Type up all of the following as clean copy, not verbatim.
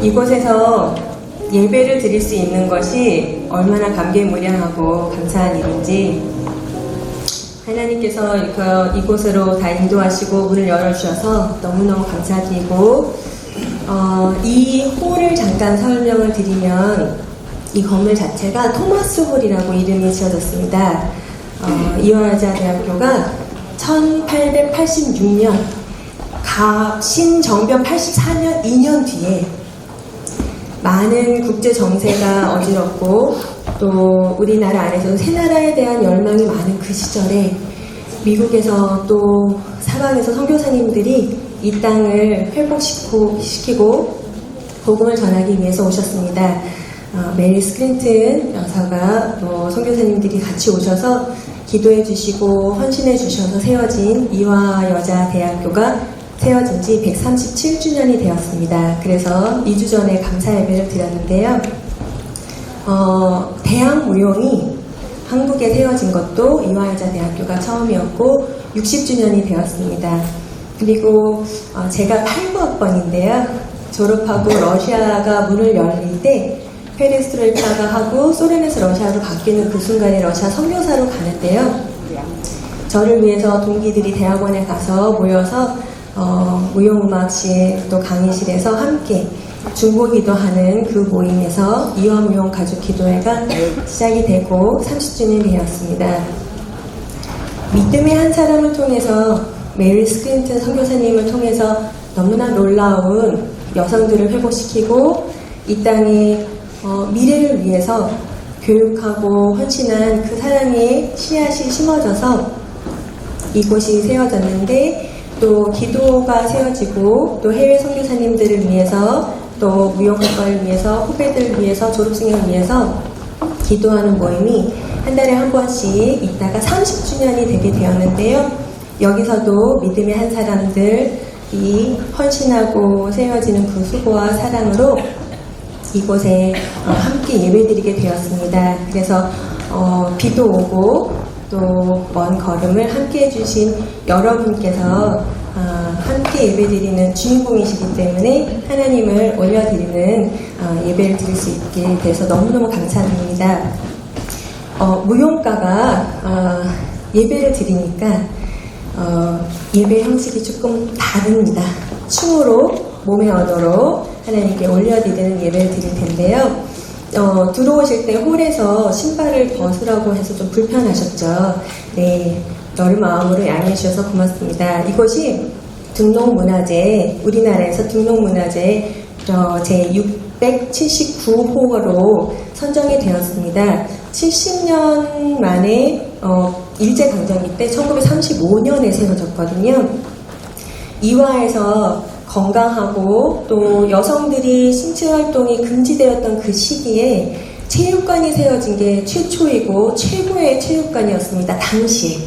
이곳에서 예배를 드릴 수 있는 것이 얼마나 감개무량하고 감사한 일인지 하나님께서 이곳으로 다 인도하시고 문을 열어주셔서 너무너무 감사드리고 이 홀을 잠깐 설명을 드리면 이 건물 자체가 토마스 홀이라고 이름이 지어졌습니다. 이화여자대학교가 1886년 신정변 84년 2년 뒤에 많은 국제 정세가 어지럽고 또 우리나라 안에서도 새 나라에 대한 열망이 많은 그 시절에 미국에서 또 사방에서 선교사님들이 이 땅을 회복시키고 복음을 전하기 위해서 오셨습니다. 메리 스크린튼 여사가 또 선교사님들이 같이 오셔서 기도해 주시고 헌신해 주셔서 세워진 이화여자대학교가 세워진 지 137주년이 되었습니다. 그래서 2주 전에 감사 예배를 드렸는데요. 대학무용이 한국에 세워진 것도 이화여자대학교가 처음이었고 60주년이 되었습니다. 그리고 제가 89학번인데요. 졸업하고 러시아가 문을 열릴 때 페레스트로이카가 하고 소련에서 러시아로 바뀌는 그 순간에 러시아 선교사로 가는데요. 저를 위해서 동기들이 대학원에 가서 모여서 무용음악실 또 강의실에서 함께 중보기도하는 그 모임에서 이화무용 가족기도회가 시작이 되고 30주년이 되었습니다. 믿음의 한 사람을 통해서 메리 스크린튼 선교사님을 통해서 너무나 놀라운 여성들을 회복시키고 이 땅의 미래를 위해서 교육하고 헌신한 그 사랑의 씨앗이 심어져서 이곳이 세워졌는데 또 기도가 세워지고 또 해외 선교사님들을 위해서 또 무용학과를 위해서 후배들을 위해서 졸업생을 위해서 기도하는 모임이 한 달에 한 번씩 있다가 30주년이 되게 되었는데요. 여기서도 믿음의 한 사람들이 헌신하고 세워지는 그 수고와 사랑으로 이곳에 함께 예배드리게 되었습니다. 그래서 비도 오고 또 먼 걸음을 함께 해주신 여러분께서 함께 예배드리는 주인공이시기 때문에 하나님을 올려드리는 예배를 드릴 수 있게 돼서 너무너무 감사드립니다. 무용가가 예배를 드리니까 예배 형식이 조금 다릅니다. 춤으로 몸의 언어로 하나님께 올려드리는 예배를 드릴 텐데요. 들어오실 때 홀에서 신발을 벗으라고 해서 좀 불편하셨죠. 네, 여러 마음으로 양해해 주셔서 고맙습니다. 이것이 등록문화재, 우리나라에서 등록문화재 제 679호로 선정이 되었습니다. 70년 만에 일제강점기 때 1935년에 세워졌거든요. 이화에서 건강하고 또 여성들이 신체 활동이 금지되었던 그 시기에 체육관이 세워진 게 최초이고 최고의 체육관이었습니다. 당시에.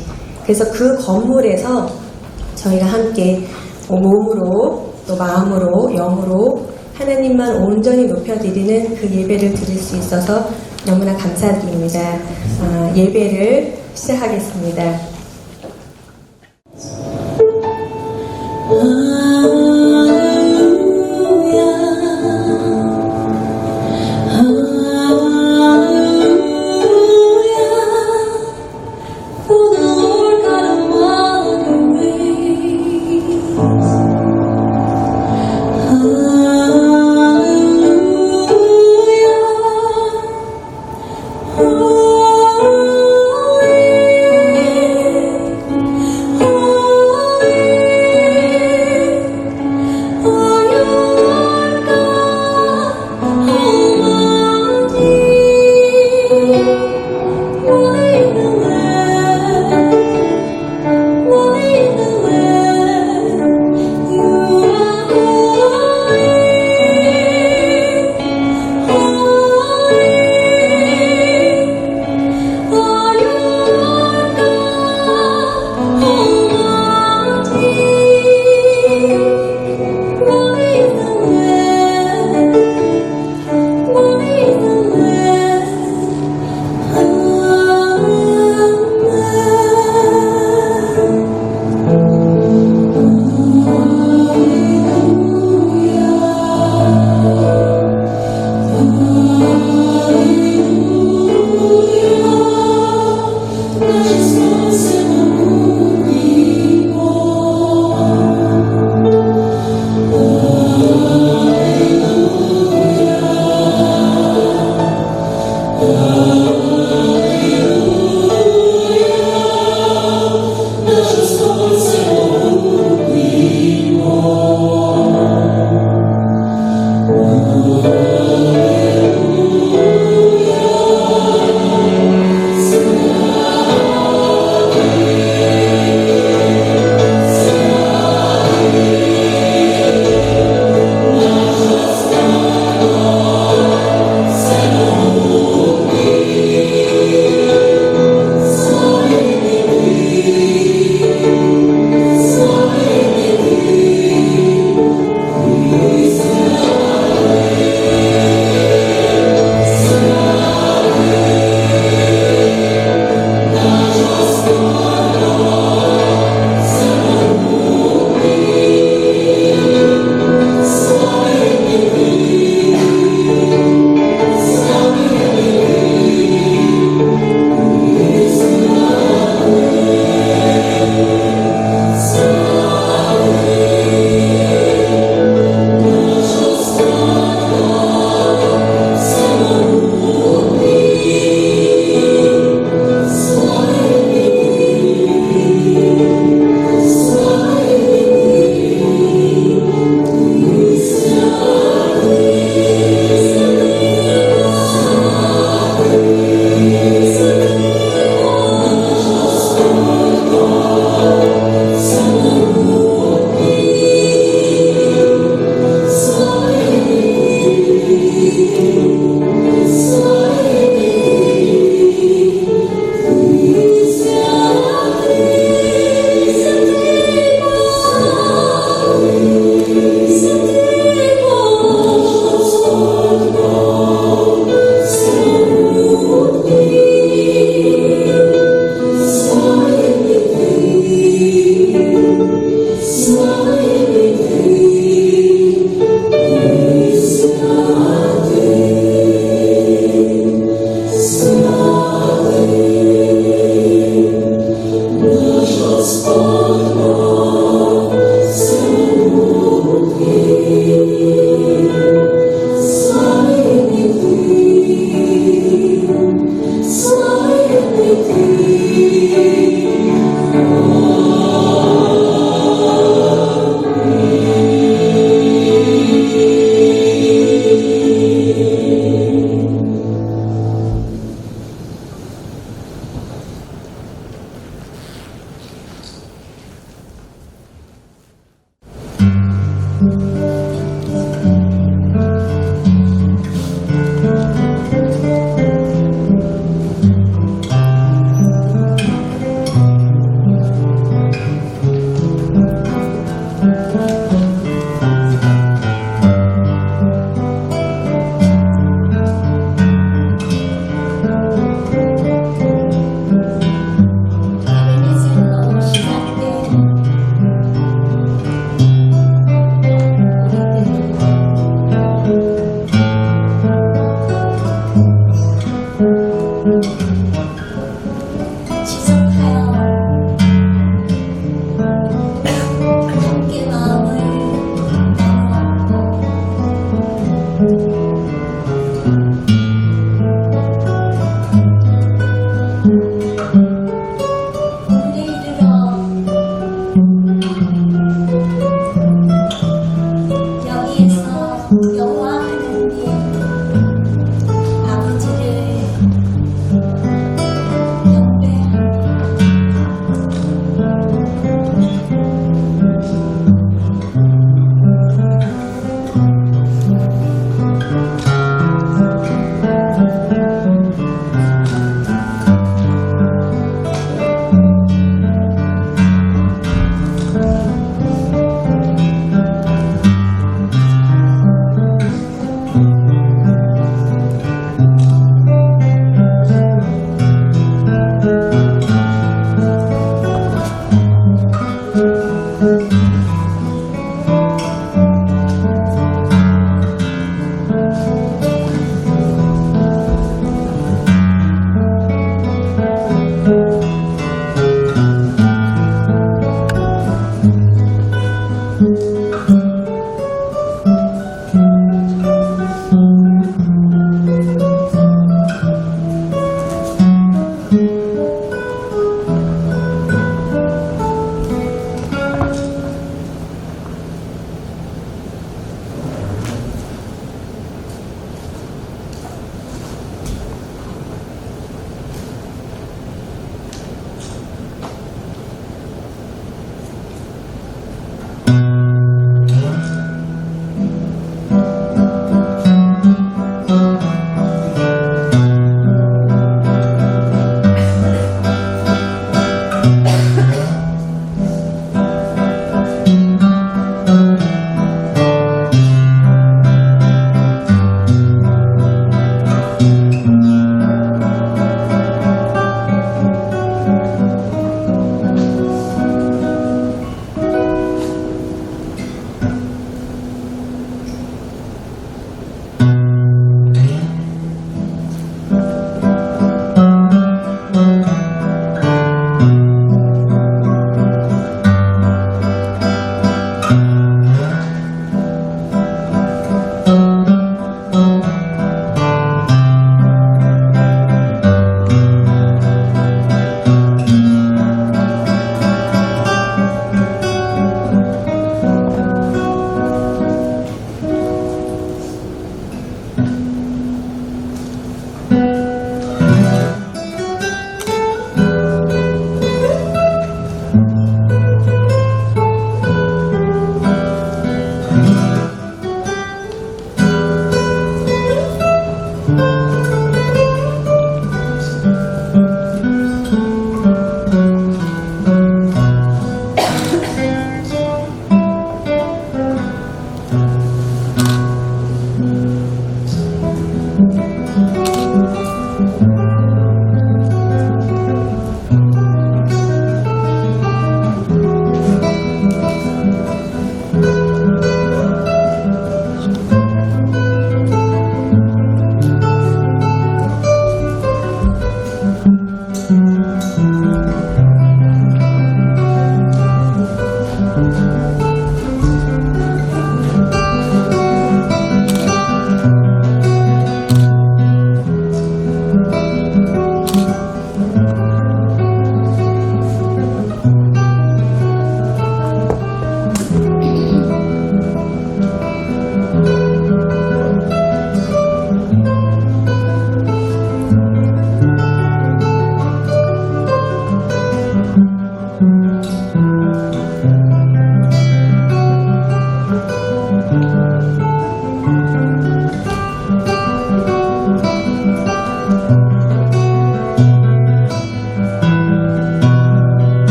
그래서 그 건물에서 저희가 함께 몸으로 또 마음으로 영으로 하나님만 온전히 높여드리는 그 예배를 드릴 수 있어서 너무나 감사드립니다. 예배를 시작하겠습니다.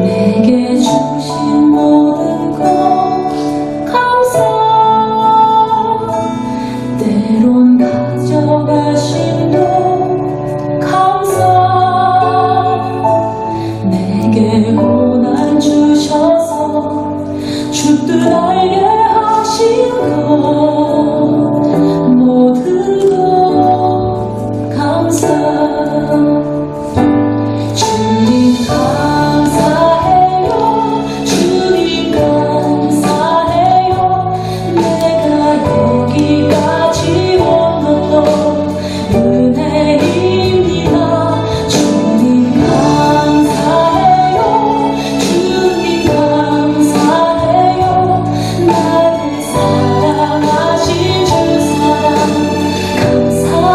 내게 주신 모든 것 감사. 때론 가져가심도 감사. 내게 고난 주셔서 죽듯 알게 하신 것 모든 것 감사. 주님 감사해요. 주님 감사해요. 내가 여기까지 온 것도 은혜입니다. 주님 감사해요. 주님 감사해요. 나를 사랑하신 주 사랑 감사합니다.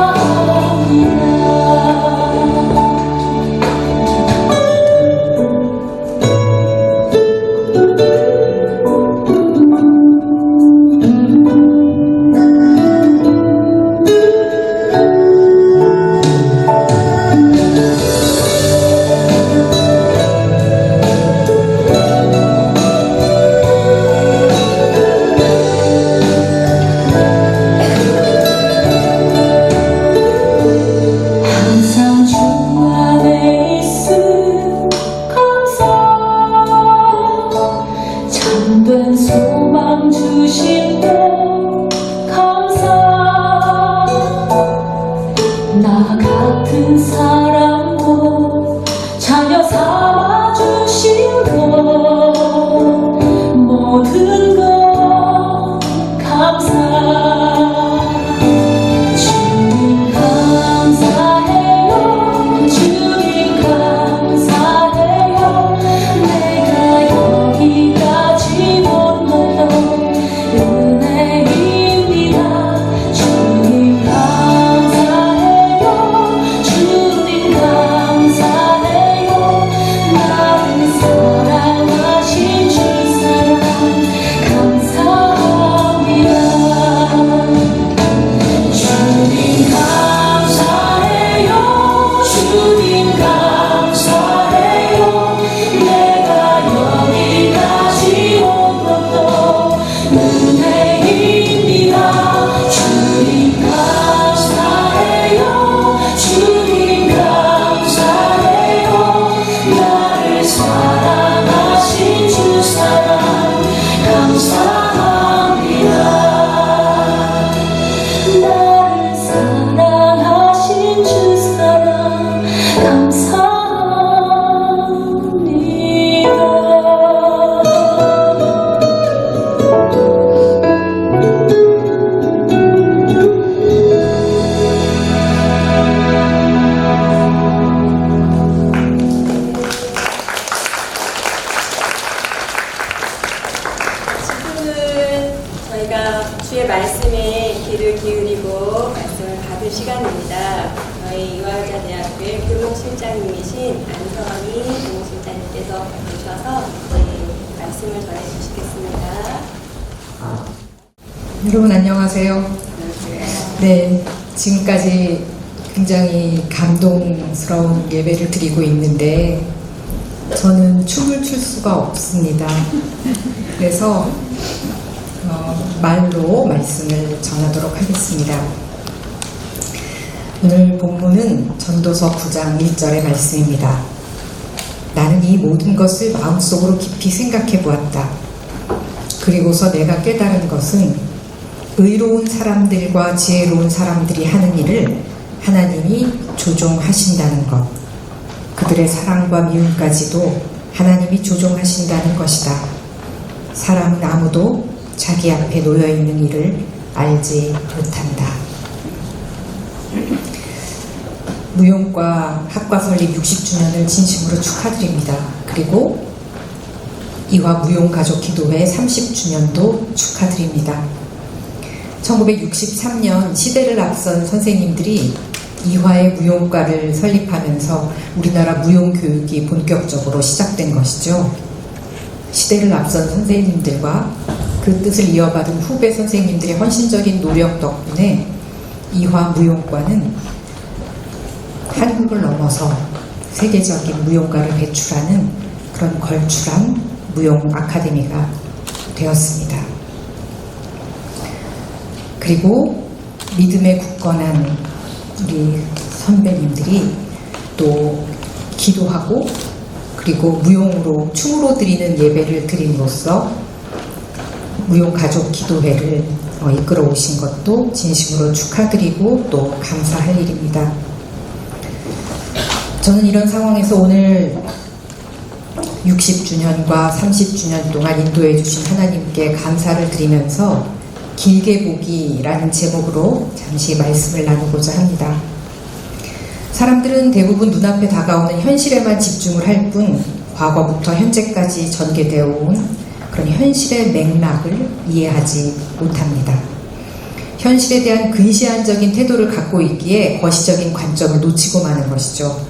항상 주 안에 있음 감사. 참된 소망 주심도 감사. 나 같은 사람도 자녀 삼아 주신 것 모든 것 감사. 주님 감사해요. 주님 감사해요. 내가 여기까지 온 것도 은혜입니다. 주님 감사해요. 주님 감사해요. 나를 사랑하신 주 사랑 감사합니다. 주님 감사해요. 주님 감사해요. 내가 여기까지 온 것도 은혜입니다. 주님 감사해요. 주님 감사해요. 나를 사랑하신 주 사랑 감사합니다. 나를 사랑하신 주 사랑 감사합니다. 지금은 저희가 주의 말씀에 귀를 기울이고 말씀을 받을 시간입니다. 저희 이화여자대학교의 교목실장님이신 안성희 교목실장님께서 오셔서 말씀을 전해 주시겠습니다. 여러분 안녕하세요. 네, 지금까지 굉장히 감동스러운 예배를 드리고 있는데 저는 춤을 출 수가 없습니다. 그래서 말로 말씀을 전하도록 하겠습니다. 오늘 본문은 전도서 9장 1절의 말씀입니다. 나는 이 모든 것을 마음속으로 깊이 생각해 보았다. 그리고서 내가 깨달은 것은 의로운 사람들과 지혜로운 사람들이 하는 일을 하나님이 조종하신다는 것, 그들의 사랑과 미움까지도 하나님이 조종하신다는 것이다. 사람은 아무도 자기 앞에 놓여있는 일을 알지 못한다. 무용과 학과 설립 60주년을 진심으로 축하드립니다. 그리고 이화 무용가족기도회 30주년도 축하드립니다. 1963년 시대를 앞선 선생님들이 이화의 무용과를 설립하면서 우리나라 무용교육이 본격적으로 시작된 것이죠. 시대를 앞선 선생님들과 그 뜻을 이어받은 후배 선생님들의 헌신적인 노력 덕분에 이화 무용과는 한국을 넘어서 세계적인 무용가를 배출하는 그런 걸출한 무용 아카데미가 되었습니다. 그리고 믿음에 굳건한 우리 선배님들이 또 기도하고 그리고 무용으로 춤으로 드리는 예배를 드림으로써 무용 가족 기도회를 이끌어 오신 것도 진심으로 축하드리고 또 감사할 일입니다. 저는 이런 상황에서 오늘 60주년과 30주년 동안 인도해 주신 하나님께 감사를 드리면서 길게 보기라는 제목으로 잠시 말씀을 나누고자 합니다. 사람들은 대부분 눈앞에 다가오는 현실에만 집중을 할 뿐 과거부터 현재까지 전개되어 온 그런 현실의 맥락을 이해하지 못합니다. 현실에 대한 근시안적인 태도를 갖고 있기에 거시적인 관점을 놓치고 마는 것이죠.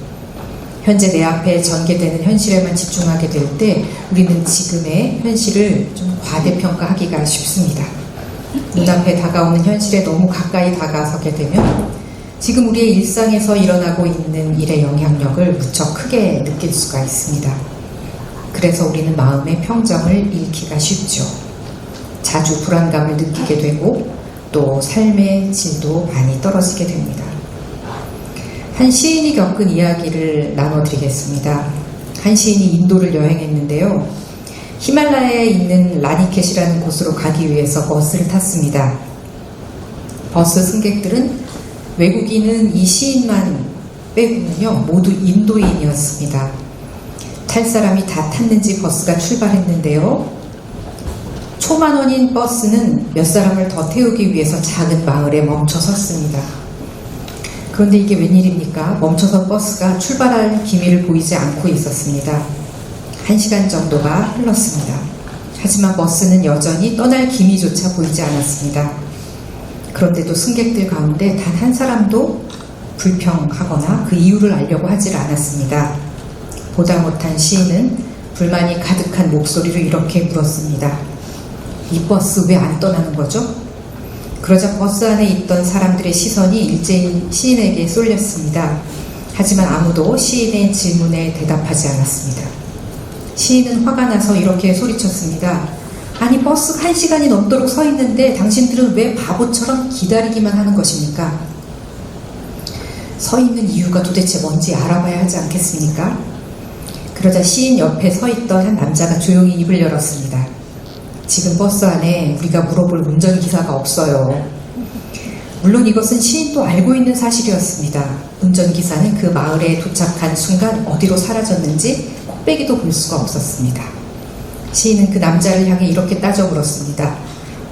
현재 내 앞에 전개되는 현실에만 집중하게 될 때 우리는 지금의 현실을 좀 과대평가하기가 쉽습니다. 눈앞에 다가오는 현실에 너무 가까이 다가서게 되면 지금 우리의 일상에서 일어나고 있는 일의 영향력을 무척 크게 느낄 수가 있습니다. 그래서 우리는 마음의 평정을 잃기가 쉽죠. 자주 불안감을 느끼게 되고 또 삶의 질도 많이 떨어지게 됩니다. 한 시인이 겪은 이야기를 나눠드리겠습니다. 한 시인이 인도를 여행했는데요. 히말라야에 있는 라니켓이라는 곳으로 가기 위해서 버스를 탔습니다. 버스 승객들은 외국인은 이 시인만 빼고는요 모두 인도인이었습니다. 탈 사람이 다 탔는지 버스가 출발했는데요. 초만원인 버스는 몇 사람을 더 태우기 위해서 작은 마을에 멈춰 섰습니다. 그런데 이게 웬일입니까? 멈춰선 버스가 출발할 기미를 보이지 않고 있었습니다. 1시간 정도가 흘렀습니다. 하지만 버스는 여전히 떠날 기미조차 보이지 않았습니다. 그런데도 승객들 가운데 단 한 사람도 불평하거나 그 이유를 알려고 하질 않았습니다. 보다 못한 시인은 불만이 가득한 목소리로 이렇게 물었습니다. 이 버스 왜 안 떠나는 거죠? 그러자 버스 안에 있던 사람들의 시선이 일제히 시인에게 쏠렸습니다. 하지만 아무도 시인의 질문에 대답하지 않았습니다. 시인은 화가 나서 이렇게 소리쳤습니다. 아니 버스가 1시간이 넘도록 서 있는데 당신들은 왜 바보처럼 기다리기만 하는 것입니까? 서 있는 이유가 도대체 뭔지 알아봐야 하지 않겠습니까? 그러자 시인 옆에 서 있던 한 남자가 조용히 입을 열었습니다. 지금 버스 안에 우리가 물어볼 운전기사가 없어요. 물론 이것은 시인도 알고 있는 사실이었습니다. 운전기사는 그 마을에 도착한 순간 어디로 사라졌는지 코빼기도 볼 수가 없었습니다. 시인은 그 남자를 향해 이렇게 따져 물었습니다.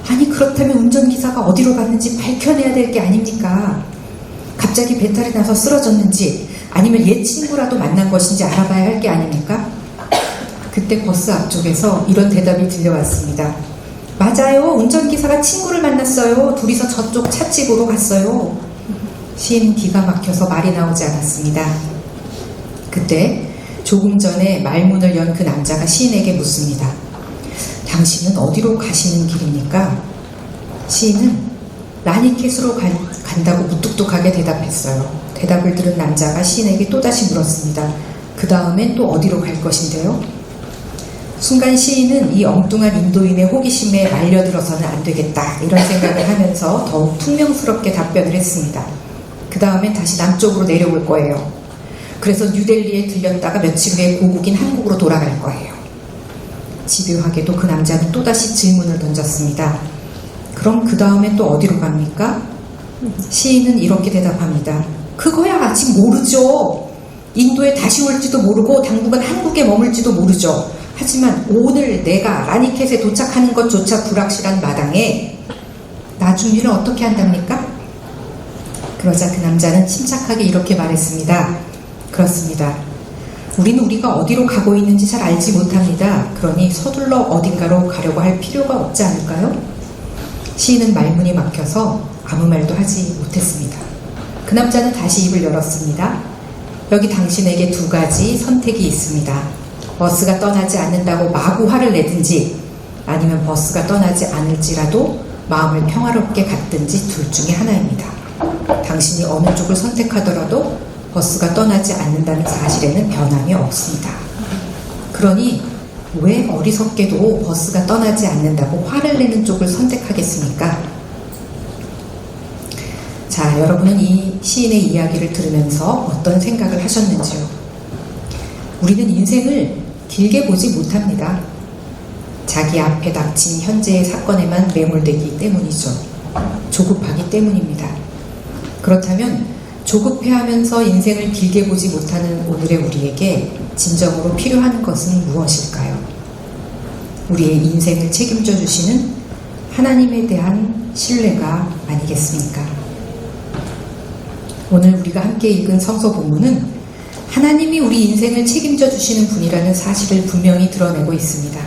아니 그렇다면 운전기사가 어디로 갔는지 밝혀내야 될 게 아닙니까? 갑자기 배탈이 나서 쓰러졌는지 아니면 옛 친구라도 만난 것인지 알아봐야 할 게 아닙니까? 그때 버스 앞쪽에서 이런 대답이 들려왔습니다. 맞아요. 운전기사가 친구를 만났어요. 둘이서 저쪽 찻집으로 갔어요. 시인은 기가 막혀서 말이 나오지 않았습니다. 그때 조금 전에 말문을 연 그 남자가 시인에게 묻습니다. 당신은 어디로 가시는 길입니까? 시인은 라니켓으로 간다고 무뚝뚝하게 대답했어요. 대답을 들은 남자가 시인에게 또다시 물었습니다. 그 다음엔 또 어디로 갈 것인데요? 순간 시인은 이 엉뚱한 인도인의 호기심에 말려들어서는 안 되겠다 이런 생각을 하면서 더욱 퉁명스럽게 답변을 했습니다. 그 다음엔 다시 남쪽으로 내려올 거예요. 그래서 뉴델리에 들렸다가 며칠 후에 고국인 한국으로 돌아갈 거예요. 집요하게도 그 남자는 또다시 질문을 던졌습니다. 그럼 그 다음에 또 어디로 갑니까? 시인은 이렇게 대답합니다. 그거야 아직 모르죠. 인도에 다시 올지도 모르고 당분간 한국에 머물지도 모르죠. 하지만 오늘 내가 라니켓에 도착하는 것조차 불확실한 마당에 나중일을 어떻게 한답니까? 그러자 그 남자는 침착하게 이렇게 말했습니다. 그렇습니다. 우리는 우리가 어디로 가고 있는지 잘 알지 못합니다. 그러니 서둘러 어딘가로 가려고 할 필요가 없지 않을까요? 시인은 말문이 막혀서 아무 말도 하지 못했습니다. 그 남자는 다시 입을 열었습니다. 여기 당신에게 두 가지 선택이 있습니다. 버스가 떠나지 않는다고 마구 화를 내든지 아니면 버스가 떠나지 않을지라도 마음을 평화롭게 갖든지 둘 중에 하나입니다. 당신이 어느 쪽을 선택하더라도 버스가 떠나지 않는다는 사실에는 변함이 없습니다. 그러니 왜 어리석게도 버스가 떠나지 않는다고 화를 내는 쪽을 선택하겠습니까? 자, 여러분은 이 시인의 이야기를 들으면서 어떤 생각을 하셨는지요? 우리는 인생을 길게 보지 못합니다. 자기 앞에 닥친 현재의 사건에만 매몰되기 때문이죠. 조급하기 때문입니다. 그렇다면 조급해하면서 인생을 길게 보지 못하는 오늘의 우리에게 진정으로 필요한 것은 무엇일까요? 우리의 인생을 책임져 주시는 하나님에 대한 신뢰가 아니겠습니까? 오늘 우리가 함께 읽은 성서 본문은 하나님이 우리 인생을 책임져 주시는 분이라는 사실을 분명히 드러내고 있습니다.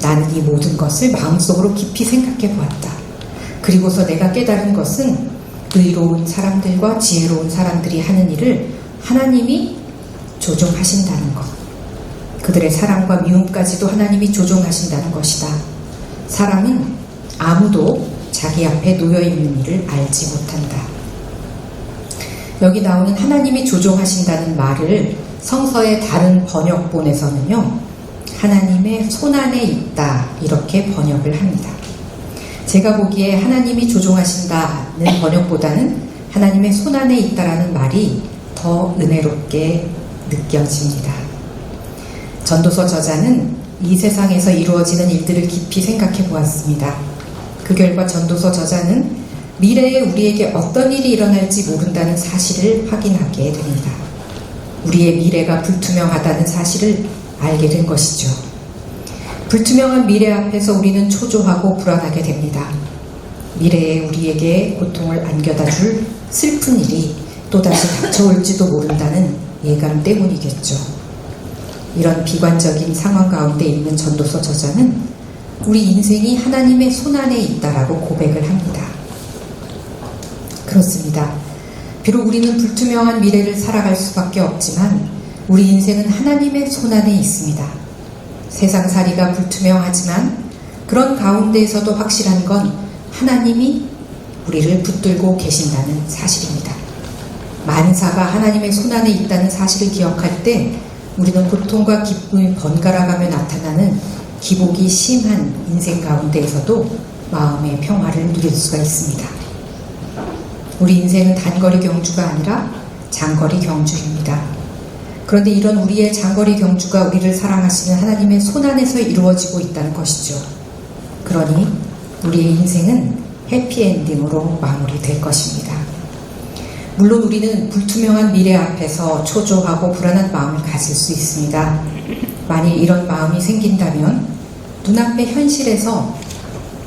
나는 이 모든 것을 마음속으로 깊이 생각해 보았다. 그리고서 내가 깨달은 것은 의로운 사람들과 지혜로운 사람들이 하는 일을 하나님이 조종하신다는 것. 그들의 사랑과 미움까지도 하나님이 조종하신다는 것이다. 사람은 아무도 자기 앞에 놓여있는 일을 알지 못한다. 여기 나오는 하나님이 조종하신다는 말을 성서의 다른 번역본에서는요, 하나님의 손안에 있다 이렇게 번역을 합니다. 제가 보기에 하나님이 조종하신다는 번역보다는 하나님의 손안에 있다라는 말이 더 은혜롭게 느껴집니다. 전도서 저자는 이 세상에서 이루어지는 일들을 깊이 생각해 보았습니다. 그 결과 전도서 저자는 미래에 우리에게 어떤 일이 일어날지 모른다는 사실을 확인하게 됩니다. 우리의 미래가 불투명하다는 사실을 알게 된 것이죠. 불투명한 미래 앞에서 우리는 초조하고 불안하게 됩니다. 미래에 우리에게 고통을 안겨다 줄 슬픈 일이 또다시 닥쳐올지도 모른다는 예감 때문이겠죠. 이런 비관적인 상황 가운데 있는 전도서 저자는 우리 인생이 하나님의 손안에 있다라고 고백을 합니다. 그렇습니다. 비록 우리는 불투명한 미래를 살아갈 수밖에 없지만 우리 인생은 하나님의 손안에 있습니다. 세상살이가 불투명하지만 그런 가운데에서도 확실한 건 하나님이 우리를 붙들고 계신다는 사실입니다. 만사가 하나님의 손안에 있다는 사실을 기억할 때 우리는 고통과 기쁨이 번갈아가며 나타나는 기복이 심한 인생 가운데에서도 마음의 평화를 누릴 수가 있습니다. 우리 인생은 단거리 경주가 아니라 장거리 경주입니다. 그런데 이런 우리의 장거리 경주가 우리를 사랑하시는 하나님의 손안에서 이루어지고 있다는 것이죠. 그러니 우리의 인생은 해피엔딩으로 마무리될 것입니다. 물론 우리는 불투명한 미래 앞에서 초조하고 불안한 마음을 가질 수 있습니다. 만일 이런 마음이 생긴다면 눈앞의 현실에서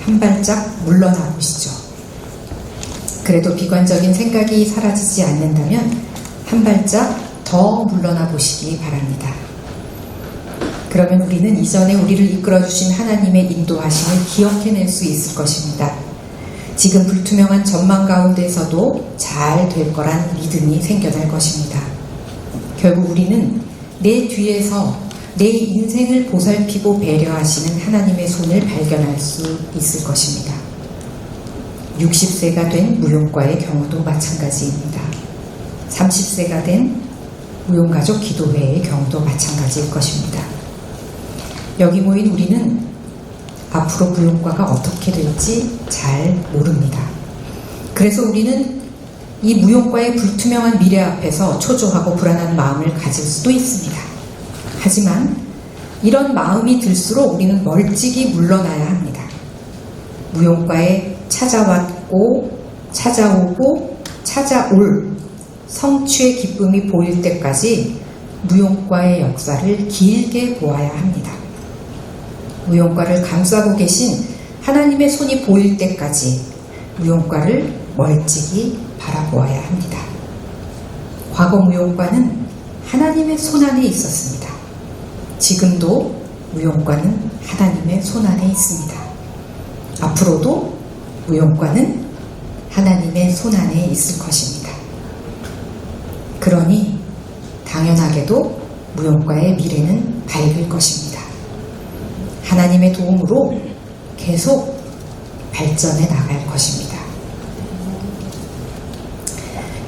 한 발짝 물러나 보시죠. 그래도 비관적인 생각이 사라지지 않는다면 한 발짝 더 물러나 보시기 바랍니다. 그러면 우리는 이전에 우리를 이끌어주신 하나님의 인도하심을 기억해낼 수 있을 것입니다. 지금 불투명한 전망 가운데서도 잘 될 거란 믿음이 생겨날 것입니다. 결국 우리는 내 뒤에서 내 인생을 보살피고 배려하시는 하나님의 손을 발견할 수 있을 것입니다. 60세가 된 무용과의 경우도 마찬가지입니다. 30세가 된 무용가족 기도회의 경우도 마찬가지일 것입니다. 여기 모인 우리는 앞으로 무용과가 어떻게 될지 잘 모릅니다. 그래서 우리는 이 무용과의 불투명한 미래 앞에서 초조하고 불안한 마음을 가질 수도 있습니다. 하지만 이런 마음이 들수록 우리는 멀찍이 물러나야 합니다. 무용과에 찾아왔고 찾아오고 찾아올 성취의 기쁨이 보일 때까지 무용과의 역사를 길게 보아야 합니다. 무용과를 감싸고 계신 하나님의 손이 보일 때까지 무용과를 멀찍이 바라보아야 합니다. 과거 무용과는 하나님의 손안에 있었습니다. 지금도 무용과는 하나님의 손안에 있습니다. 앞으로도 무용과는 하나님의 손안에 있을 것입니다. 그러니 당연하게도 무용과의 미래는 밝을 것입니다. 하나님의 도움으로 계속 발전해 나갈 것입니다.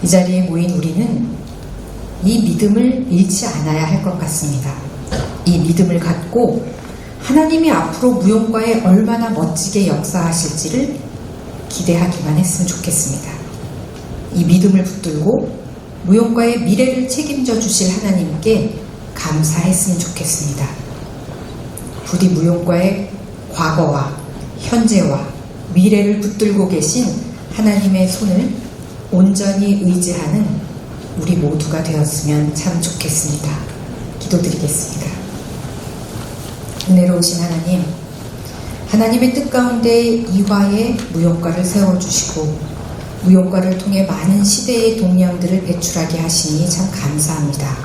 이 자리에 모인 우리는 이 믿음을 잃지 않아야 할 것 같습니다. 이 믿음을 갖고 하나님이 앞으로 무용과에 얼마나 멋지게 역사하실지를 기대하기만 했으면 좋겠습니다. 이 믿음을 붙들고 무용과의 미래를 책임져 주실 하나님께 감사했으면 좋겠습니다. 부디 무용과의 과거와 현재와 미래를 붙들고 계신 하나님의 손을 온전히 의지하는 우리 모두가 되었으면 참 좋겠습니다. 기도드리겠습니다. 은혜로우신 하나님, 하나님의 뜻 가운데 이화의 무용과를 세워주시고 무용과를 통해 많은 시대의 동량들을 배출하게 하시니 참 감사합니다.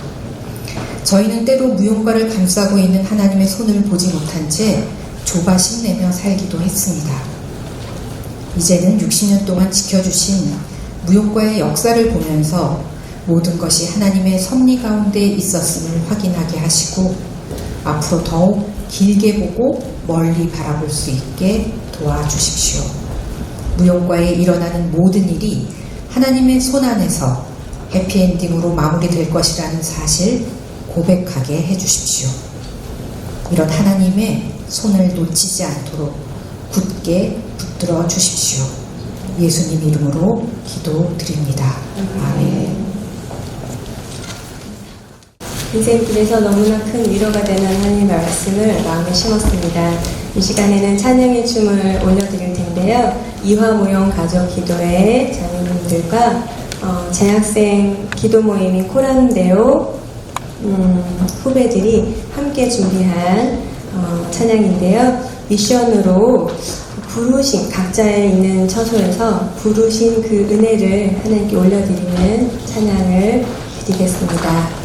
저희는 때로 무용과를 감싸고 있는 하나님의 손을 보지 못한 채 조바심 내며 살기도 했습니다. 이제는 60년 동안 지켜주신 무용과의 역사를 보면서 모든 것이 하나님의 섭리 가운데 있었음을 확인하게 하시고 앞으로 더욱 길게 보고 멀리 바라볼 수 있게 도와주십시오. 무용과에 일어나는 모든 일이 하나님의 손 안에서 해피엔딩으로 마무리될 것이라는 사실 고백하게 해주십시오. 이런 하나님의 손을 놓치지 않도록 굳게 붙들어 주십시오. 예수님 이름으로 기도드립니다. 아멘. 인생길에서 너무나 큰 위로가 되는 하나님의 말씀을 마음에 심었습니다. 이 시간에는 찬양의 춤을 올려드릴 텐데요. 이화무용 가족 기도회 자매님들과 재학생 기도 모임인 코란데오 후배들이 함께 준비한 찬양인데요. 미션으로 부르신 각자에 있는 처소에서 부르신 그 은혜를 하나님께 올려드리는 찬양을 드리겠습니다.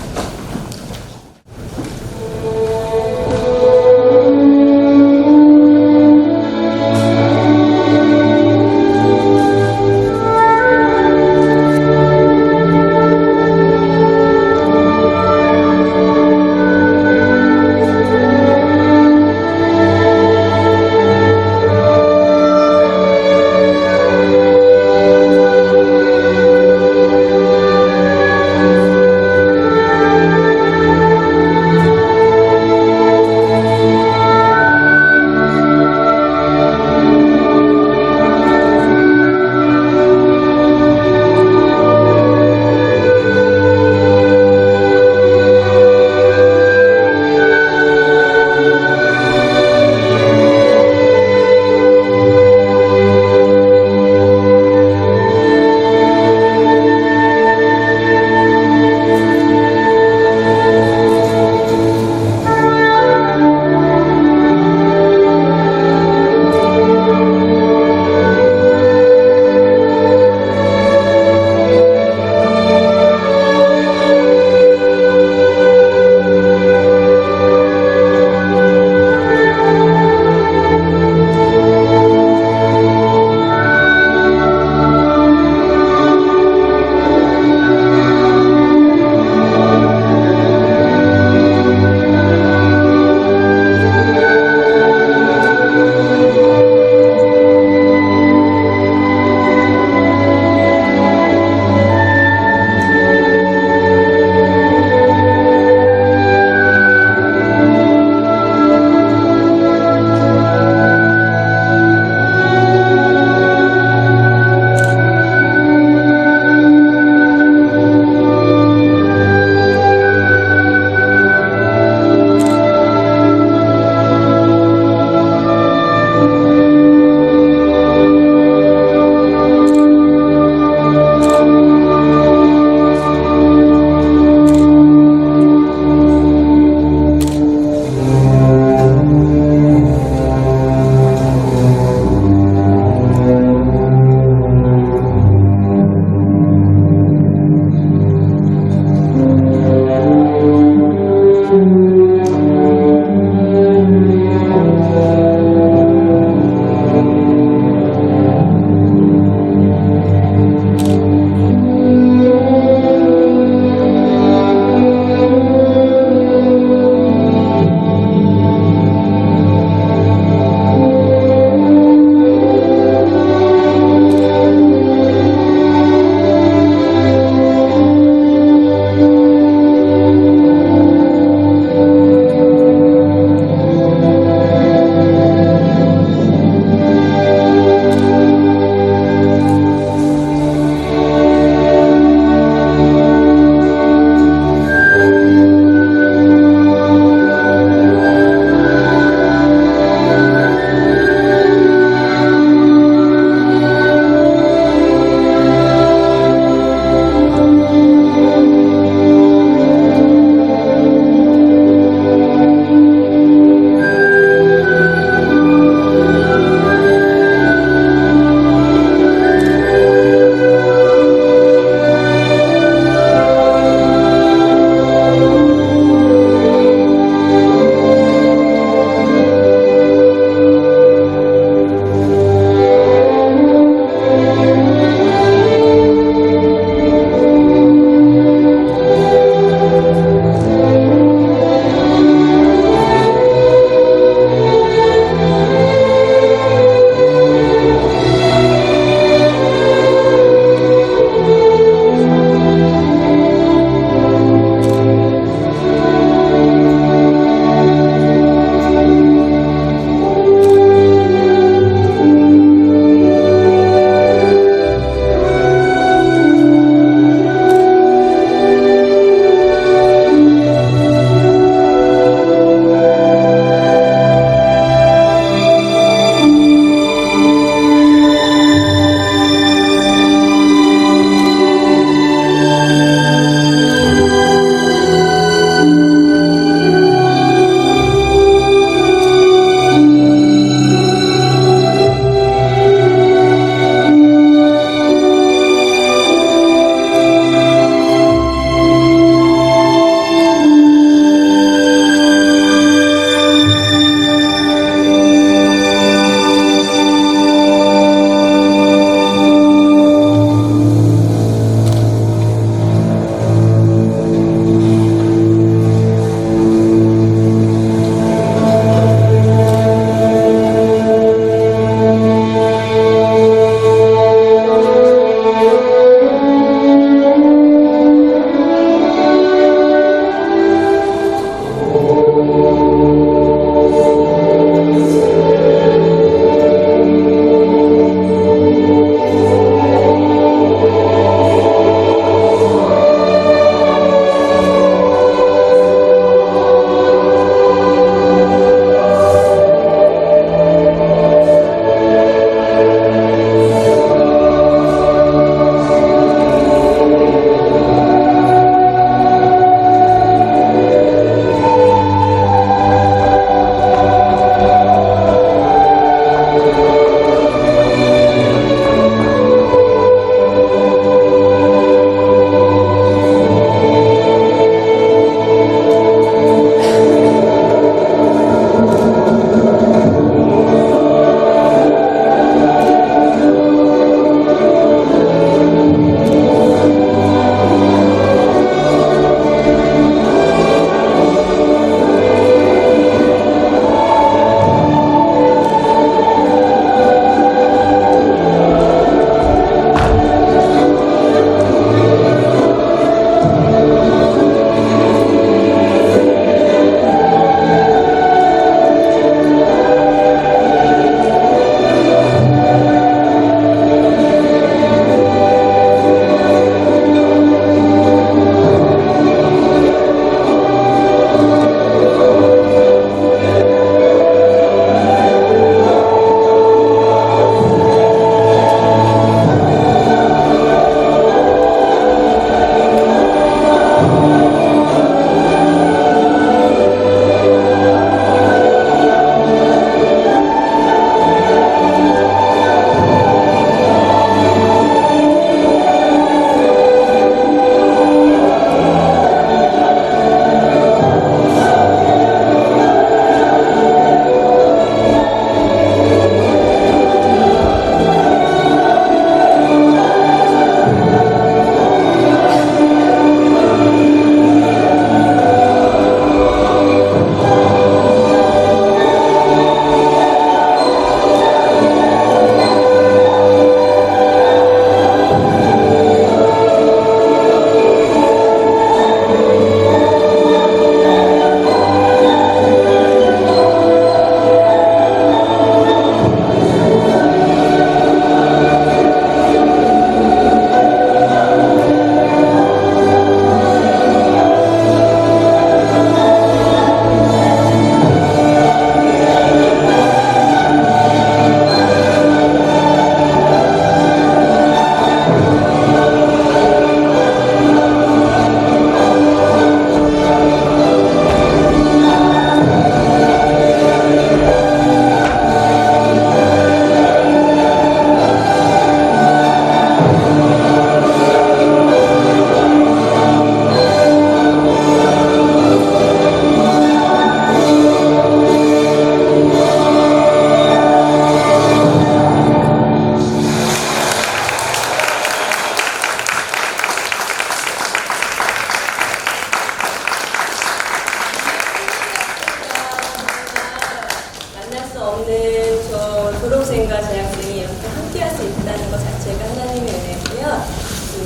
없는 저 졸업생과 재학생이 이렇게 함께할 수 있다는 것 자체가 하나님의 은혜고요.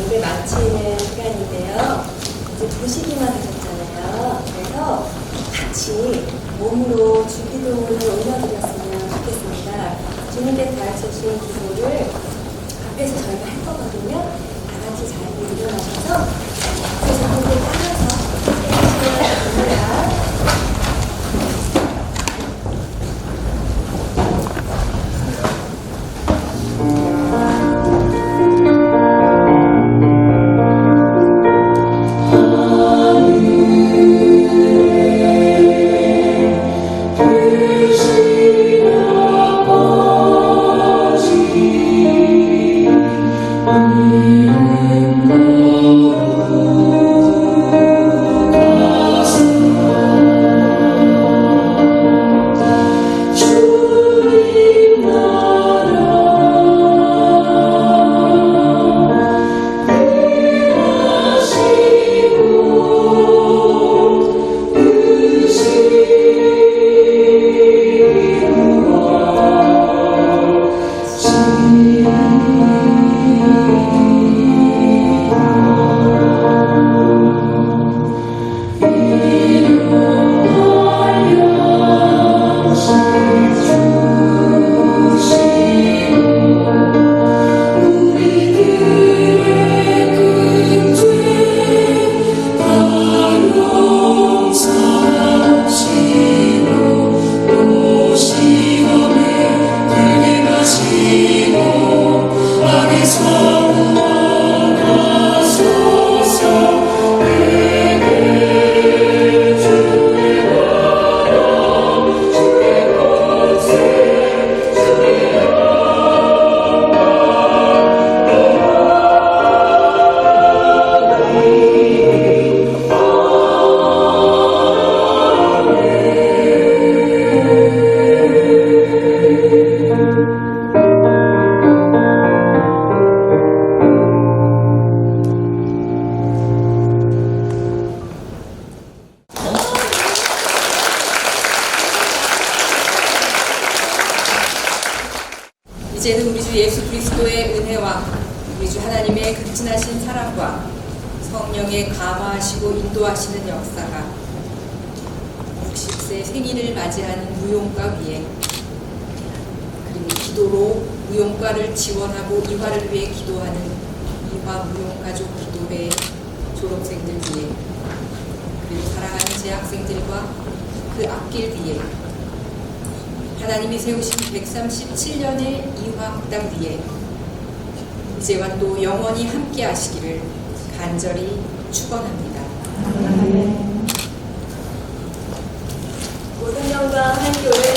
오늘 마치는 시간인데요. 이제 보시기만 하셨잖아요. 그래서 같이 몸으로 주기도문을 올려드렸으면 좋겠습니다. 주님께서 가르쳐주신 기도를 앞에서 저희가 할 거거든요. 다 같이 자리에 일어나셔서 앞에서 함께 따라서 해주시면 됩니다. 이제는 우리 주 예수 그리스도의 은혜와 우리 주 하나님의 극진하신 사랑과 성령의 감화하시고 인도하시는 역사가 60세 생일을 맞이하는 무용가 위에, 그리고 기도로 무용가를 지원하고 이화를 위해 기도하는 이화 무용가족 기도회 졸업생들 위해, 그리고 사랑하는 재학생들과 그 앞길 뒤에 하나님이 세우신 137년의 이화학당 위에 이제와 또 영원히 함께 하시기를 간절히 축원합니다. 모든 영광 한 교회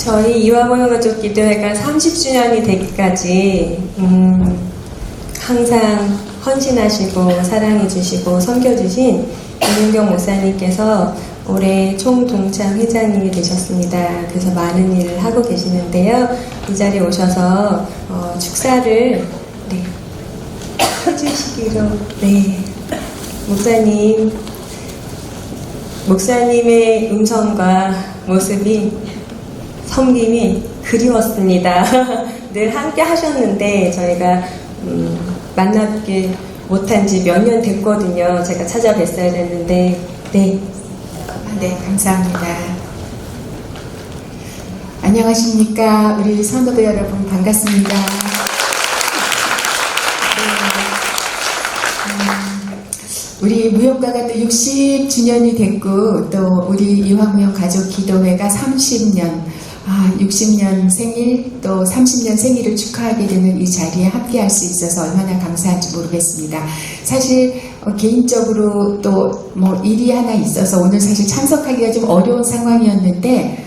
저희 이화모형가족기도회가 30주년이 되기까지 항상 헌신하시고 사랑해주시고 섬겨주신 이문경 목사님께서 올해 총동참 회장님이 되셨습니다. 그래서 많은 일을 하고 계시는데요. 이 자리에 오셔서 축사를 해주시기로. 네, 목사님의 음성과 모습이, 섬김이 그리웠습니다. 늘 함께 하셨는데 저희가 만나게 못한 지 몇 년 됐거든요. 제가 찾아뵀어야 됐는데. 네, 감사합니다. 안녕하십니까. 우리 성도들 여러분, 반갑습니다. 우리 무용가가 또 60주년이 됐고, 또 우리 이화무용 가족 기도회가 30년, 60년 생일, 또 30년 생일을 축하하게 되는 이 자리에 함께할 수 있어서 얼마나 감사한지 모르겠습니다. 사실 개인적으로 또 일이 하나 있어서 오늘 사실 참석하기가 좀 어려운 상황이었는데,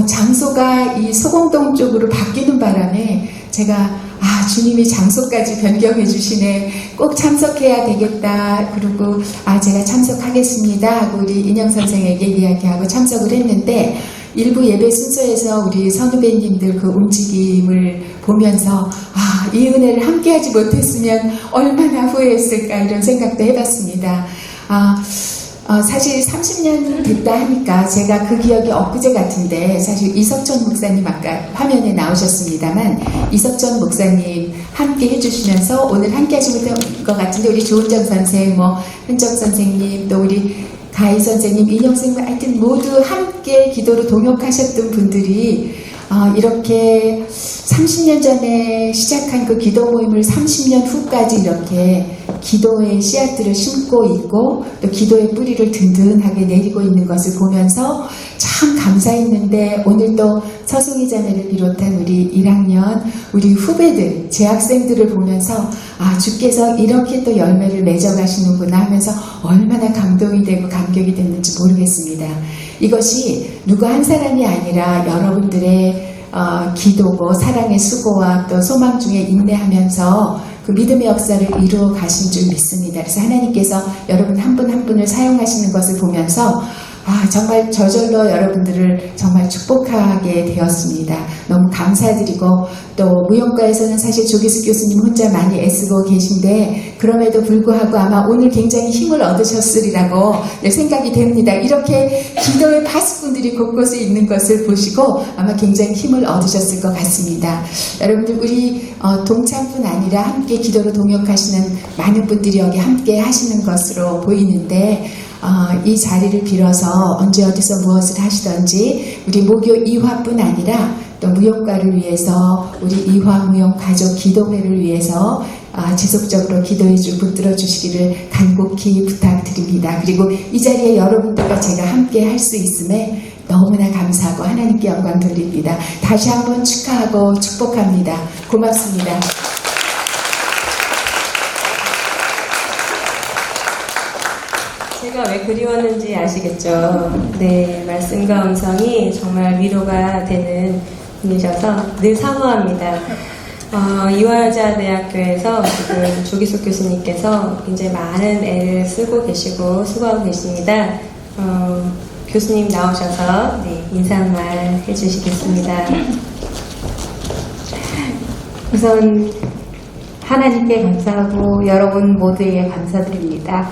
장소가 이 소공동 쪽으로 바뀌는 바람에 제가 주님이 장소까지 변경해 주시네, 꼭 참석해야 되겠다, 그리고 제가 참석하겠습니다 하고 우리 인영 선생에게 이야기하고 참석을 했는데, 일부 예배 순서에서 우리 선후배님들 그 움직임을 보면서 이 은혜를 함께하지 못했으면 얼마나 후회했을까, 이런 생각도 해봤습니다. 사실 30년 됐다 하니까 제가 그 기억이 엊그제 같은데, 사실 이석천 목사님 아까 화면에 나오셨습니다만, 이석천 목사님 함께 해주시면서 오늘 함께 하지 못한 것 같은데, 우리 조은정 선생, 현정 선생님, 또 우리 가희 선생님, 인영 선생님, 하여튼 모두 함께 기도로 동역하셨던 분들이 이렇게 30년 전에 시작한 그 기도 모임을 30년 후까지 이렇게 기도의 씨앗들을 심고 있고, 또 기도의 뿌리를 든든하게 내리고 있는 것을 보면서 참 감사했는데, 오늘 또 서송이 자매를 비롯한 우리 1학년 우리 후배들, 재학생들을 보면서 주께서 이렇게 또 열매를 맺어가시는구나 하면서 얼마나 감동이 되고 감격이 됐는지 모르겠습니다. 이것이 누구 한 사람이 아니라 여러분들의 기도고 사랑의 수고와 또 소망 중에 인내하면서 그 믿음의 역사를 이루어 가신 줄 믿습니다. 그래서 하나님께서 여러분 한 분 한 분을 사용하시는 것을 보면서 정말 저절로 여러분들을 정말 축복하게 되었습니다. 너무 감사드리고, 또 무용가에서는 사실 조기숙 교수님 혼자 많이 애쓰고 계신데, 그럼에도 불구하고 아마 오늘 굉장히 힘을 얻으셨으리라고 생각이 됩니다. 이렇게 기도의 파수꾼들이 곳곳에 있는 것을 보시고 아마 굉장히 힘을 얻으셨을 것 같습니다. 여러분들, 우리 동참뿐 아니라 함께 기도로 동역하시는 많은 분들이 여기 함께 하시는 것으로 보이는데, 이 자리를 빌어서 언제 어디서 무엇을 하시던지 우리 모교 이화뿐 아니라 또 무용가를 위해서, 우리 이화 무용 가족 기도회를 위해서 지속적으로 기도의 줄 붙들어 주시기를 간곡히 부탁드립니다. 그리고 이 자리에 여러분들과 제가 함께 할 수 있음에 너무나 감사하고 하나님께 영광 돌립니다. 다시 한번 축하하고 축복합니다. 고맙습니다. 제가 왜 그리웠는지 아시겠죠? 네, 말씀과 음성이 정말 위로가 되는 분이셔서 늘 사모합니다. 이화여자대학교에서 지금 조기숙 교수님께서 굉장히 많은 애를 쓰고 계시고 수고하고 계십니다. 교수님 나오셔서 인사 한 말 해주시겠습니다. 우선 하나님께 감사하고 여러분 모두에게 감사드립니다.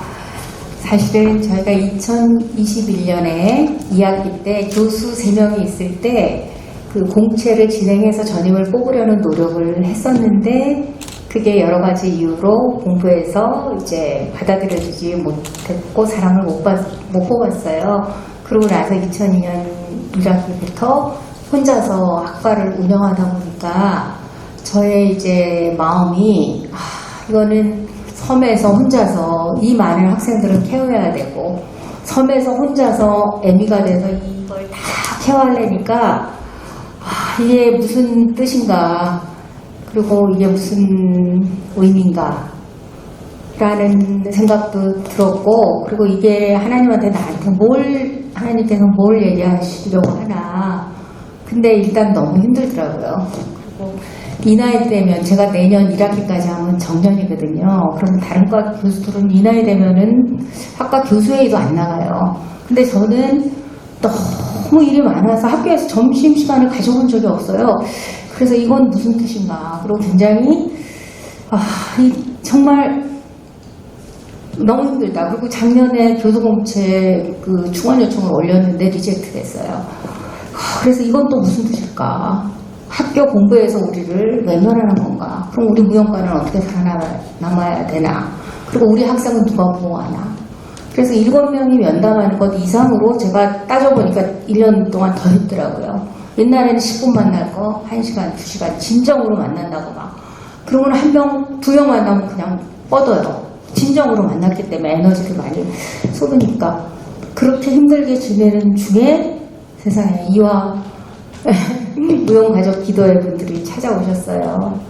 사실은 저희가 2021년에 2학기 때 교수 3명이 있을 때 그 공채를 진행해서 전임을 뽑으려는 노력을 했었는데, 그게 여러 가지 이유로 공부해서 이제 받아들여지지 못했고 사람을 못 뽑았어요. 그러고 나서 2002년 1학기부터 혼자서 학과를 운영하다 보니까 저의 이제 마음이 이거는 섬에서 혼자서 이 많은 학생들을 케어해야 되고, 섬에서 혼자서 애미가 돼서 이걸 다 케어하려니까 이게 무슨 뜻인가, 그리고 이게 무슨 의미인가 라는 생각도 들었고, 그리고 이게 하나님한테 나한테 하나님께서 뭘 얘기하시려고 하나, 근데 일단 너무 힘들더라고요. 그리고 이 나이 되면 제가 내년 1학기까지 하면 정년이거든요. 그럼 다른 과 교수들은 이 나이 되면은 학과 교수회의도 안 나가요. 근데 저는 너무 일이 많아서 학교에서 점심시간을 가져본 적이 없어요. 그래서 이건 무슨 뜻인가. 그리고 굉장히 정말 너무 힘들다. 그리고 작년에 교수공채 그 충원 요청을 올렸는데 리젝트 됐어요. 그래서 이건 또 무슨 뜻일까? 학교 공부에서 우리를 외면하는 건가? 그럼 우리 무용과는 어떻게 살아남아야 되나? 그리고 우리 학생은 누가 보호하나? 그래서 7명이 면담하는 것 이상으로 제가 따져보니까 1년 동안 더 했더라고요. 옛날에는 10분 만날 거 1시간, 2시간 진정으로 만난다고 막. 그러고는 1명, 2명 만나면 그냥 뻗어요. 진정으로 만났기 때문에 에너지를 많이 쏟으니까. 그렇게 힘들게 지내는 중에 세상에 이화 무용가족 기도회 분들이 찾아오셨어요.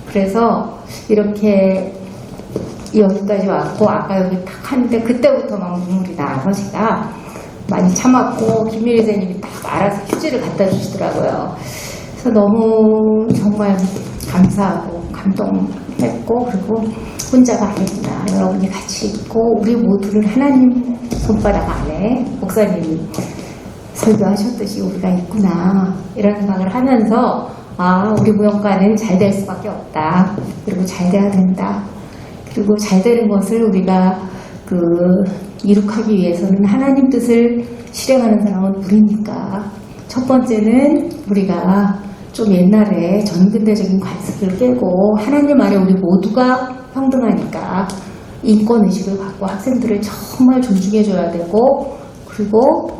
그래서 이렇게 여기까지 왔고 아까 여기 딱 하는데 그때부터 막 눈물이 나서 제가 많이 참았고 김미리 선생님이 딱 알아서 휴지를 갖다 주시더라고요. 그래서 너무 정말 감사하고 감동했고 그리고 혼자가 아니구나. 여러분이 같이 있고 우리 모두를 하나님 손바닥 안에 목사님이 설교하셨듯이 우리가 있구나 이런 생각을 하면서 우리 무용과는 잘 될 수밖에 없다. 그리고 잘 돼야 된다. 그리고 잘 되는 것을 우리가 이룩하기 위해서는 하나님 뜻을 실행하는 사람은 우리니까 첫 번째는 우리가 좀 옛날에 전근대적인 관습을 깨고 하나님 안에 우리 모두가 평등하니까 인권의식을 갖고 학생들을 정말 존중해줘야 되고 그리고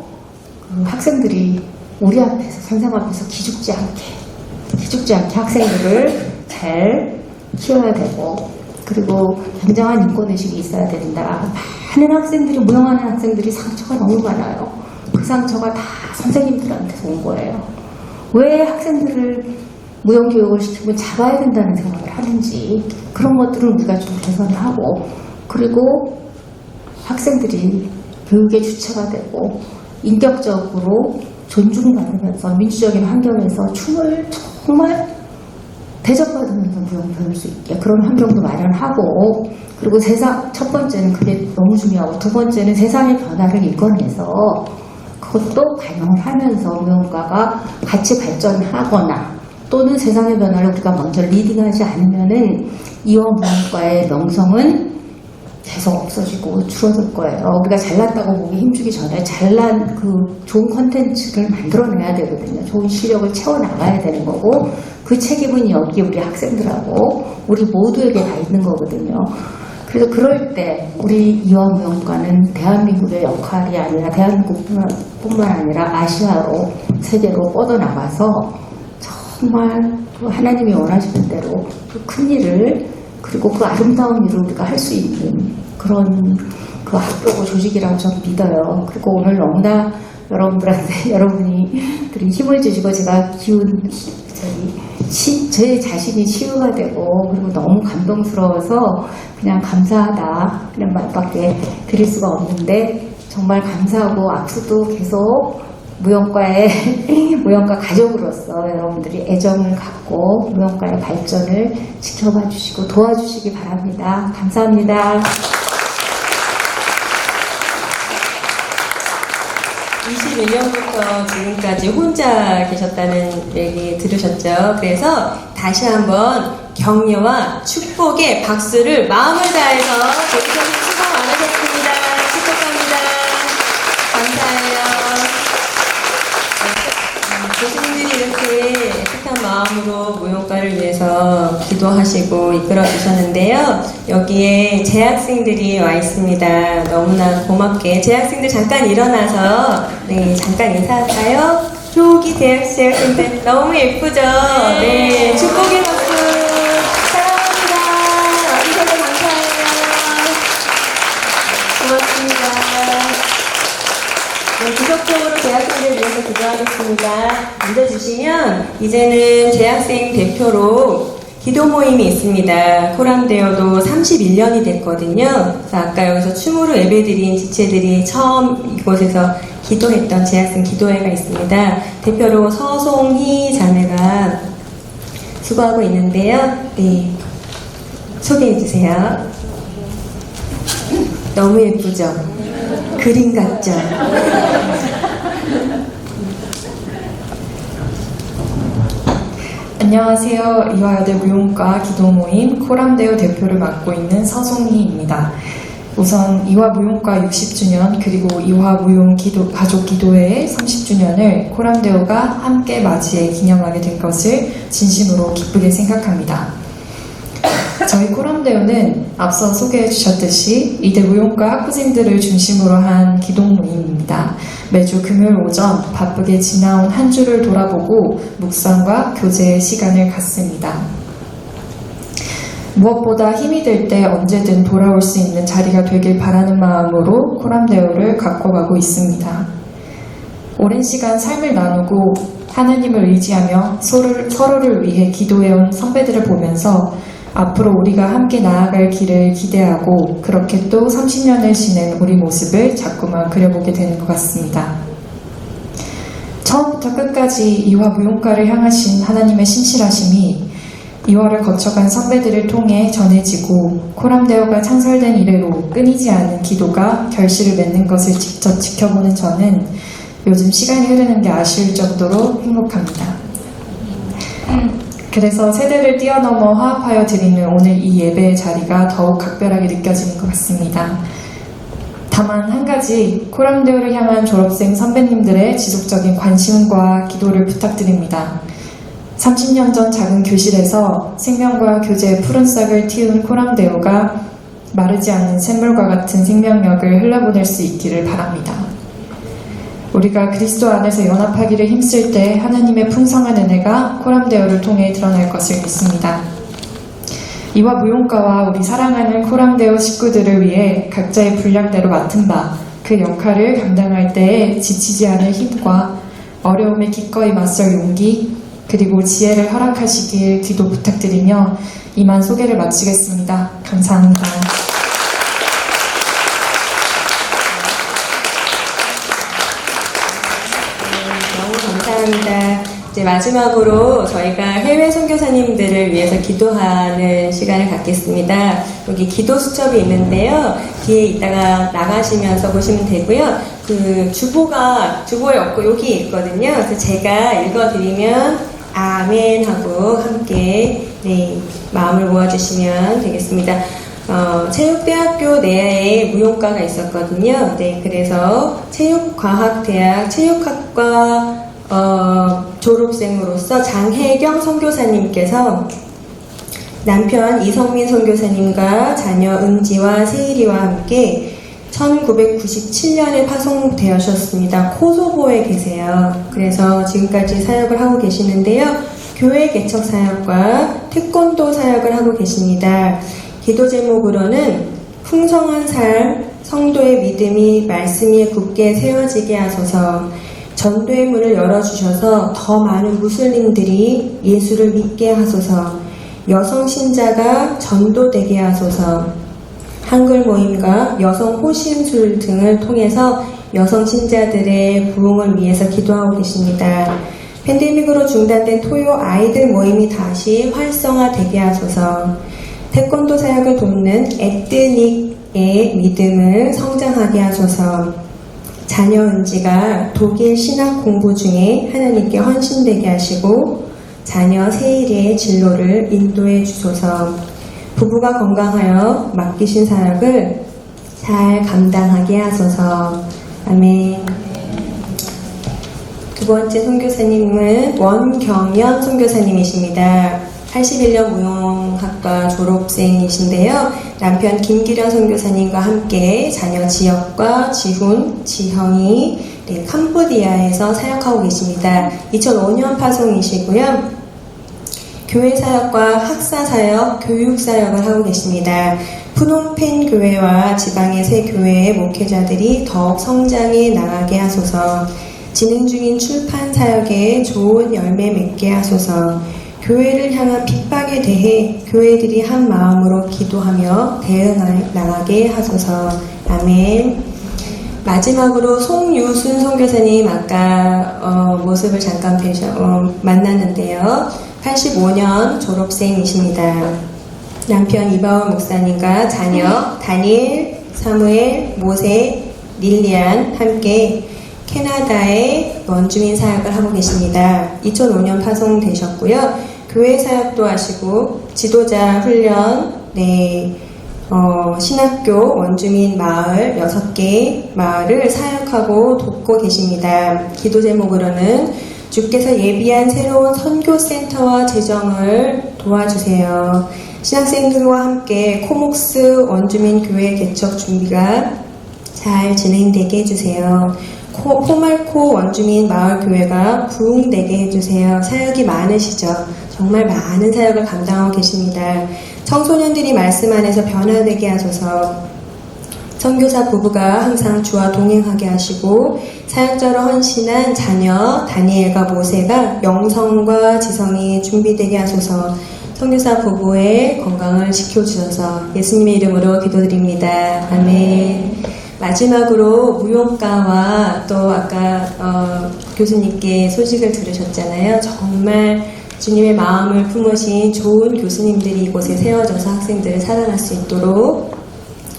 학생들이 우리 앞에서 선생 앞에서 기죽지 않게 학생들을 잘 키워야 되고 그리고 굉장한 인권의식이 있어야 된다. 많은 학생들이 무용하는 학생들이 상처가 너무 많아요. 그 상처가 다 선생님들한테서 온 거예요. 왜 학생들을 무용교육을 시키고 잡아야 된다는 생각을 하는지 그런 것들을 우리가 좀 개선을 하고 그리고 학생들이 교육의 주체가 되고 인격적으로 존중받으면서 민주적인 환경에서 춤을 정말 대접받으면서 무용 배울 수 있게 그런 환경도 마련하고 그리고 첫 번째는 그게 너무 중요하고 두 번째는 세상의 변화를 이끌어내서 그것도 반영을 하면서 무용과가 같이 발전하거나 또는 세상의 변화를 우리가 먼저 리딩하지 않으면은 이화 무용과의 명성은 계속 없어지고 줄어들 거예요. 우리가 잘났다고 보기 힘주기 전에 잘난 좋은 컨텐츠를 만들어내야 되거든요. 좋은 실력을 채워나가야 되는 거고 그 책임은 여기 우리 학생들하고 우리 모두에게 다 있는 거거든요. 그래서 그럴 때 우리 이화무용과는 대한민국의 역할이 아니라 대한민국뿐만 아니라 아시아로 세계로 뻗어나가서 정말 하나님이 원하시는 대로 그 큰 일을 그리고 그 아름다운 일을 우리가 할 수 있는 그런 학교고 조직이라고 저는 믿어요. 그리고 오늘 너무나 여러분들이 힘을 주시고 제가 제 자신이 치유가 되고 그리고 너무 감동스러워서 그냥 감사하다 그런 말밖에 드릴 수가 없는데 정말 감사하고 앞으로도 계속 무용과 가족으로서 여러분들이 애정을 갖고 무용과의 발전을 지켜봐 주시고 도와주시기 바랍니다. 감사합니다. 21년부터 지금까지 혼자 계셨다는 얘기 들으셨죠? 그래서 다시 한번 격려와 축복의 박수를 마음을 다해서 교수님 수고 많으셨습니다. 축복합니다. 감사해요. 교수님들이 이렇게 착한 마음으로 무용과를 위해서 기도하시고 이끌어 주셨는데요. 여기에 재학생들이 와 있습니다. 너무나 고맙게 재학생들 잠깐 일어나서 잠깐 인사할까요? 여기 재학생들 너무 예쁘죠? 네, 축복의 박수 사랑합니다. 와주셔서 감사해요. 고맙습니다. 네, 지속적으로 재학생들을 위해서 기도하겠습니다. 앉아주시면 이제는 재학생 대표로 기도 모임이 있습니다. 코람데오도 31년이 됐거든요. 그래서 아까 여기서 춤으로 예배드린 지체들이 처음 이곳에서 기도했던 재학생 기도회가 있습니다. 대표로 서송희 자매가 수고하고 있는데요. 네, 소개해 주세요. 너무 예쁘죠? 그림 같죠? 안녕하세요. 이화여대 무용과 기도모임 코람데오 대표를 맡고 있는 서송희입니다. 우선 이화 무용과 60주년 그리고 이화 무용 가족 기도회의 30주년을 코람데오가 함께 맞이해 기념하게 된 것을 진심으로 기쁘게 생각합니다. 저희 코람데오는 앞서 소개해 주셨듯이 이대 무용과 학부생들을 중심으로 한 기동 모임입니다. 매주 금요일 오전 바쁘게 지나온 한 주를 돌아보고 묵상과 교제의 시간을 갖습니다. 무엇보다 힘이 들 때 언제든 돌아올 수 있는 자리가 되길 바라는 마음으로 코람데오를 갖고 가고 있습니다. 오랜 시간 삶을 나누고 하나님을 의지하며 서로를 위해 기도해온 선배들을 보면서 앞으로 우리가 함께 나아갈 길을 기대하고 그렇게 또 30년을 지낸 우리 모습을 자꾸만 그려보게 되는 것 같습니다. 처음부터 끝까지 이화 무용가를 향하신 하나님의 신실하심이 이화를 거쳐간 선배들을 통해 전해지고 코람데오가 창설된 이래로 끊이지 않은 기도가 결실을 맺는 것을 직접 지켜보는 저는 요즘 시간이 흐르는 게 아쉬울 정도로 행복합니다. 그래서 세대를 뛰어넘어 화합하여 드리는 오늘 이 예배의 자리가 더욱 각별하게 느껴지는 것 같습니다. 다만 한 가지 코람데오를 향한 졸업생 선배님들의 지속적인 관심과 기도를 부탁드립니다. 30년 전 작은 교실에서 생명과 교제의 푸른 싹을 틔운 코람데오가 마르지 않는 샘물과 같은 생명력을 흘려보낼 수 있기를 바랍니다. 우리가 그리스도 안에서 연합하기를 힘쓸 때 하나님의 풍성한 은혜가 코람데오를 통해 드러날 것을 믿습니다. 이화 무용가와 우리 사랑하는 코람데오 식구들을 위해 각자의 분량대로 맡은 바 그 역할을 감당할 때에 지치지 않을 힘과 어려움에 기꺼이 맞설 용기 그리고 지혜를 허락하시길 기도 부탁드리며 이만 소개를 마치겠습니다. 감사합니다. 감사합니다. 이제 마지막으로 저희가 해외 선교사님들을 위해서 기도하는 시간을 갖겠습니다. 여기 기도 수첩이 있는데요. 뒤에 이따가 나가시면서 보시면 되고요. 그 주보에 없고 여기 있거든요. 그래서 제가 읽어드리면 아멘 하고 함께 마음을 모아주시면 되겠습니다. 체육대학교 내에 무용과가 있었거든요. 그래서 체육과학대학 체육학과 졸업생으로서 장혜경 선교사님께서 남편 이성민 선교사님과 자녀 은지와 세일이와 함께 1997년에 파송되셨습니다. 코소보에 계세요. 그래서 지금까지 사역을 하고 계시는데요. 교회 개척 사역과 태권도 사역을 하고 계십니다. 기도 제목으로는 풍성한 삶, 성도의 믿음이 말씀 위에 굳게 세워지게 하소서, 전도의 문을 열어주셔서 더 많은 무슬림들이 예수를 믿게 하소서, 여성 신자가 전도되게 하소서, 한글 모임과 여성 호신술 등을 통해서 여성 신자들의 부흥을 위해서 기도하고 계십니다. 팬데믹으로 중단된 토요 아이들 모임이 다시 활성화되게 하소서, 태권도 사역을 돕는 에뜨닉의 믿음을 성장하게 하소서, 자녀 은지가 독일 신학 공부 중에 하나님께 헌신되게 하시고 자녀 세일의 진로를 인도해 주소서, 부부가 건강하여 맡기신 사역을 잘 감당하게 하소서. 아멘. 두 번째 선교사님은 원경연 선교사님이십니다. 81년 무용학과 졸업생이신데요. 남편 김기련 선교사님과 함께 자녀 지역과 지훈, 지형이 캄보디아에서 사역하고 계십니다. 2005년 파송이시고요. 교회 사역과 학사 사역, 교육 사역을 하고 계십니다. 푸놈펜 교회와 지방의 새 교회의 목회자들이 더욱 성장해 나가게 하소서, 진행 중인 출판 사역에 좋은 열매 맺게 하소서, 교회를 향한 핍박에 대해 교회들이 한 마음으로 기도하며 대응해 나가게 하소서. 아멘. 마지막으로 송유순 선교사님 아까 모습을 잠깐 만났는데요. 85년 졸업생이십니다. 남편 이바울 목사님과 자녀 다니엘, 사무엘, 모세, 릴리안 함께 캐나다에 원주민 사역을 하고 계십니다. 2005년 파송되셨고요. 교회 사역도 하시고 지도자 훈련, 신학교 원주민 마을 6개 마을을 사역하고 돕고 계십니다. 기도 제목으로는 주께서 예비한 새로운 선교센터와 재정을 도와주세요. 신학생들과 함께 코목스 원주민 교회 개척 준비가 잘 진행되게 해주세요. 포말코 원주민 마을교회가 부흥되게 해주세요. 사역이 많으시죠? 정말 많은 사역을 감당하고 계십니다. 청소년들이 말씀 안에서 변화되게 하소서. 선교사 부부가 항상 주와 동행하게 하시고 사역자로 헌신한 자녀 다니엘과 모세가 영성과 지성이 준비되게 하소서. 선교사 부부의 건강을 지켜주셔서 예수님의 이름으로 기도드립니다. 아멘. 마지막으로 무용가와 또 아까 교수님께 소식을 들으셨잖아요. 정말 주님의 마음을 품으신 좋은 교수님들이 이곳에 세워져서 학생들을 사랑할 수 있도록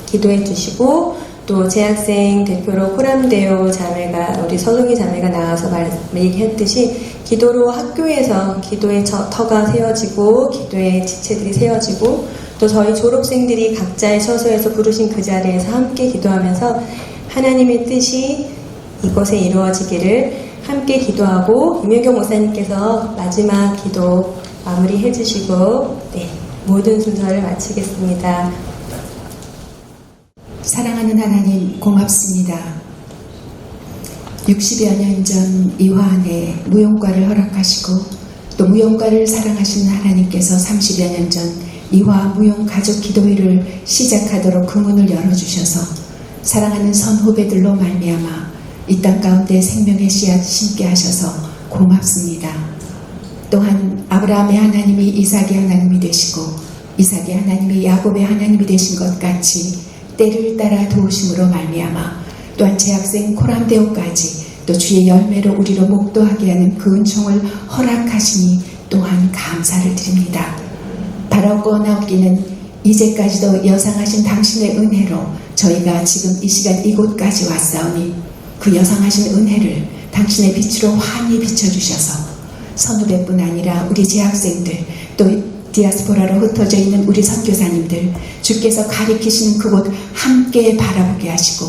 기도해 주시고, 또 재학생 대표로 코람데오 자매가, 우리 서동희 자매가 나와서 얘기했듯이 기도로 학교에서 기도의 터가 세워지고 기도의 지체들이 세워지고, 또 저희 졸업생들이 각자의 처소에서 부르신 그 자리에서 함께 기도하면서 하나님의 뜻이 이곳에 이루어지기를 함께 기도하고, 임효경 목사님께서 마지막 기도 마무리해 주시고 모든 순서를 마치겠습니다. 사랑하는 하나님, 고맙습니다. 60여 년 전 이화안에 무용과를 허락하시고 또 무용과를 사랑하시는 하나님께서 30여 년 전 이화 무용 가족 기도회를 시작하도록 그 문을 열어주셔서 사랑하는 선후배들로 말미암아 이 땅 가운데 생명의 씨앗 심게 하셔서 고맙습니다. 또한 아브라함의 하나님이 이삭의 하나님이 되시고 이삭의 하나님이 야곱의 하나님이 되신 것 같이 때를 따라 도우심으로 말미암아 또한 재학생 코람데오까지 또 주의 열매로 우리로 목도하게 하는 그 은총을 허락하시니 또한 감사를 드립니다. 바라고 나옵기는 이제까지도 여상하신 당신의 은혜로 저희가 지금 이 시간 이곳까지 왔사오니 그 여상하신 은혜를 당신의 빛으로 환히 비춰주셔서 선후배뿐 아니라 우리 재학생들 또 디아스포라로 흩어져 있는 우리 선교사님들 주께서 가리키시는 그곳 함께 바라보게 하시고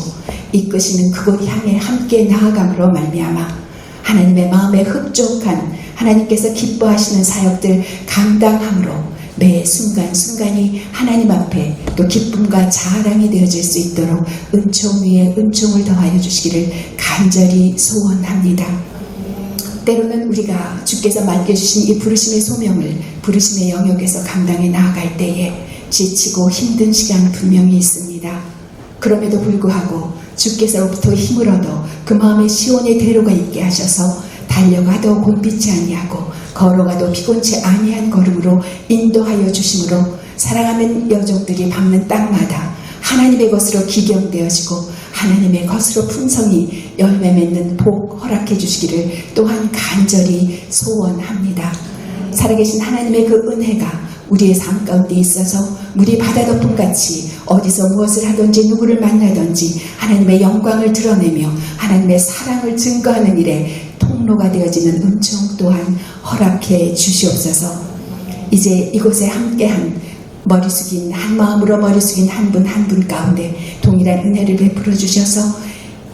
이끄시는 그곳 향해 함께 나아감으로 말미암아 하나님의 마음에 흡족한 하나님께서 기뻐하시는 사역들 감당함으로 매 순간순간이 하나님 앞에 또 기쁨과 자랑이 되어질 수 있도록 은총 위에 은총을 더하여 주시기를 간절히 소원합니다. 때로는 우리가 주께서 맡겨주신 이 부르심의 소명을 부르심의 영역에서 감당해 나아갈 때에 지치고 힘든 시간 분명히 있습니다. 그럼에도 불구하고 주께서로부터 힘을 얻어 그 마음에 시온의 대로가 있게 하셔서 달려가도 곤빛지 아니하고 걸어가도 피곤치 아니한 걸음으로 인도하여 주심으로 사랑하는 여종들이 밟는 땅마다 하나님의 것으로 기경되어지고 하나님의 것으로 풍성히 열매 맺는 복 허락해 주시기를 또한 간절히 소원합니다. 살아계신 하나님의 그 은혜가 우리의 삶 가운데 있어서 물이 바다덮음같이 어디서 무엇을 하든지 누구를 만나든지 하나님의 영광을 드러내며 하나님의 사랑을 증거하는 일에 통로가 되어지는 은총 또한 허락해 주시옵소서. 이제 이곳에 함께한 머리 숙인 한 마음으로 머리 숙인 한 분 한 분 가운데 동일한 은혜를 베풀어 주셔서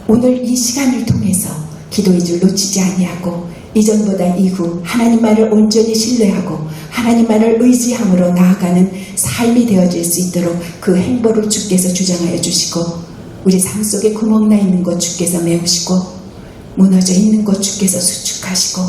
오늘 이 시간을 통해서 기도의 줄 놓치지 아니하고 이전보다 이후 하나님만을 온전히 신뢰하고 하나님만을 의지함으로 나아가는 삶이 되어질 수 있도록 그 행보를 주께서 주장하여 주시고 우리 삶 속에 구멍 나 있는 것 주께서 메우시고 무너져 있는 것 주께서 수축하시고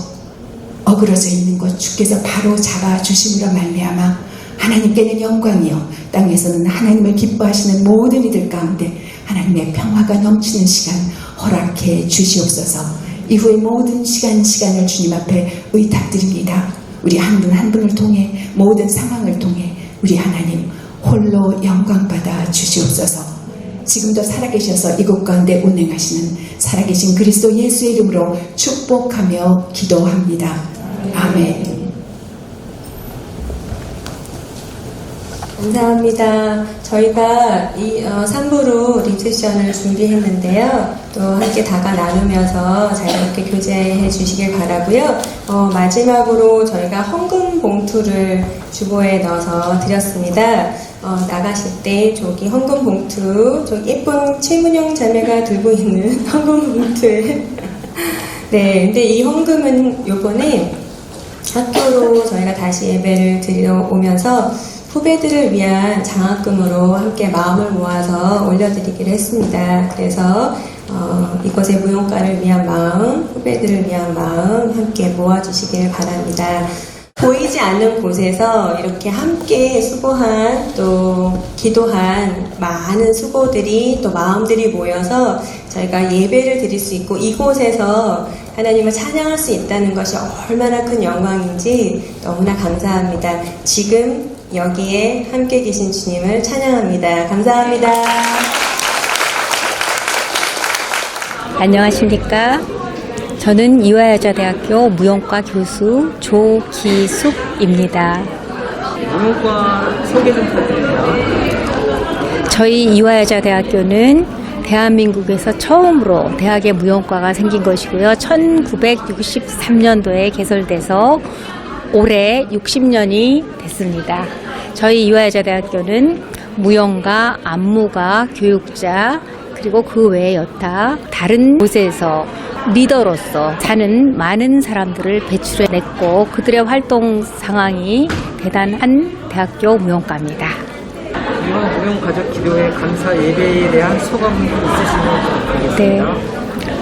어그러져 있는 것 주께서 바로 잡아주심으로 말미암아 하나님께는 영광이요 땅에서는 하나님을 기뻐하시는 모든 이들 가운데 하나님의 평화가 넘치는 시간 허락해 주시옵소서. 이후의 모든 시간을 주님 앞에 의탁드립니다. 우리 한 분 한 분을 통해 모든 상황을 통해 우리 하나님 홀로 영광받아 주시옵소서. 지금도 살아계셔서 이곳 가운데 운행하시는 살아계신 그리스도 예수의 이름으로 축복하며 기도합니다. 아멘. 감사합니다. 저희가 이 3부로 리셉션을 준비했는데요. 또 함께 다가 나누면서 자유롭게 교제해 주시길 바라고요. 마지막으로 저희가 헌금 봉투를 주보에 넣어서 드렸습니다. 나가실 때 저기 헌금 봉투, 저 예쁜 최문영 자매가 들고 있는 헌금 봉투에 네, 근데 이 헌금은 요번에 학교로 저희가 다시 예배를 드리러 오면서 후배들을 위한 장학금으로 함께 마음을 모아서 올려드리기로 했습니다. 그래서 이곳의 무용가를 위한 마음, 후배들을 위한 마음 함께 모아주시길 바랍니다. 보이지 않는 곳에서 이렇게 함께 수고한 또 기도한 많은 수고들이 또 마음들이 모여서 저희가 예배를 드릴 수 있고 이곳에서 하나님을 찬양할 수 있다는 것이 얼마나 큰 영광인지 너무나 감사합니다. 지금 여기에 함께 계신 주님을 찬양합니다. 감사합니다. 안녕하십니까. 저는 이화여자대학교 무용과 교수 조기숙입니다. 무용과 소개 좀 부탁드립니다. 저희 이화여자대학교는 대한민국에서 처음으로 대학의 무용과가 생긴 것이고요. 1963년도에 개설돼서 올해 60년이 됐습니다. 저희 이화여자대학교는 무용가, 안무가, 교육자, 그리고 그 외의 여타 다른 곳에서 리더로서 사는 많은 사람들을 배출해냈고 그들의 활동 상황이 대단한 대학교 무용과입니다. 이번 무용가족 기도회 감사 예배에 대한 소감이 있으시면 부탁드리겠습니다.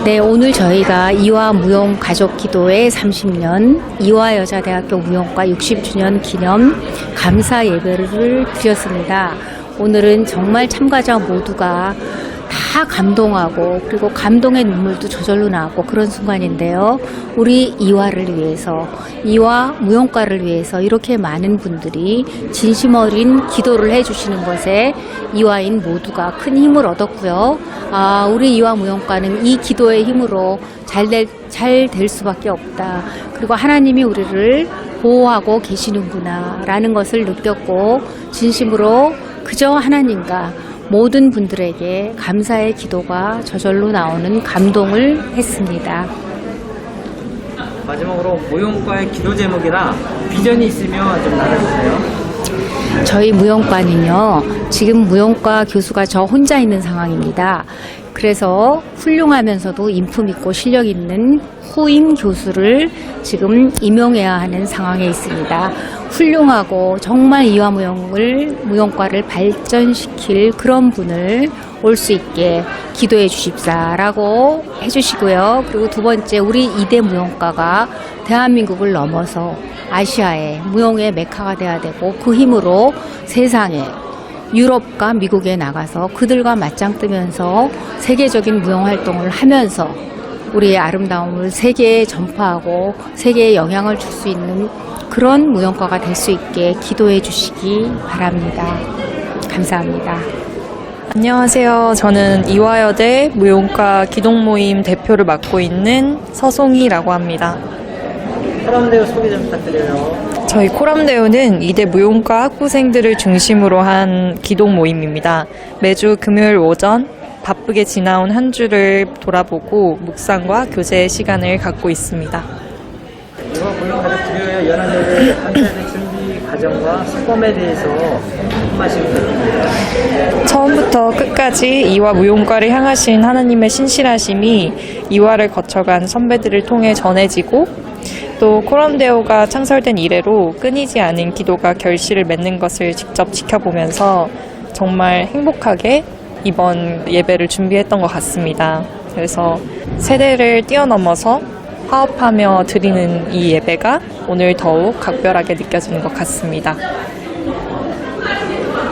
네, 오늘 저희가 이화 무용 가족 기도회 30년, 이화 여자대학교 무용과 60주년 기념 감사 예배를 드렸습니다. 오늘은 정말 참가자 모두가 다 감동하고 그리고 감동의 눈물도 저절로 나고 그런 순간인데요. 우리 이화를 위해서, 이화 무용과를 위해서 이렇게 많은 분들이 진심 어린 기도를 해주시는 것에 이화인 모두가 큰 힘을 얻었고요. 우리 이화 무용과는 이 기도의 힘으로 잘 될 수밖에 없다. 그리고 하나님이 우리를 보호하고 계시는구나 라는 것을 느꼈고 진심으로 그저 하나님과 모든 분들에게 감사의 기도가 저절로 나오는 감동을 했습니다. 마지막으로 무용과의 기도 제목이나 비전이 있으면 좀 나눠주세요. 저희 무용과는요, 지금 무용과 교수가 저 혼자 있는 상황입니다. 그래서 훌륭하면서도 인품 있고 실력 있는 후임 교수를 지금 임용해야 하는 상황에 있습니다. 훌륭하고 정말 이화 무용과를 발전시킬 그런 분을 올 수 있게 기도해 주십사라고 해주시고요. 그리고 두 번째, 우리 이대 무용과가 대한민국을 넘어서 아시아의 무용의 메카가 돼야 되고 그 힘으로 세상에 유럽과 미국에 나가서 그들과 맞짱 뜨면서 세계적인 무용 활동을 하면서 우리의 아름다움을 세계에 전파하고 세계에 영향을 줄 수 있는 그런 무용과가 될 수 있게 기도해 주시기 바랍니다. 감사합니다. 안녕하세요. 저는 이화여대 무용과 기동모임 대표를 맡고 있는 서송이라고 합니다. 코람데오 소개 좀 부탁드려요. 저희 코람데오는 이대 무용과 학부생들을 중심으로 한 기동 모임입니다. 매주 금요일 오전 바쁘게 지나온 한 주를 돌아보고 묵상과 교제의 시간을 갖고 있습니다. 이번 무용가족 기도회 연합회의 감사의 준비 과정과 수범에 대해서 한 말씀 부탁드립니다. 처음부터 끝까지 이화 무용과를 향하신 하나님의 신실하심이 이화를 거쳐간 선배들을 통해 전해지고 또 코람데오가 창설된 이래로 끊이지 않은 기도가 결실을 맺는 것을 직접 지켜보면서 정말 행복하게 이번 예배를 준비했던 것 같습니다. 그래서 세대를 뛰어넘어서 화합하며 드리는 이 예배가 오늘 더욱 각별하게 느껴지는 것 같습니다.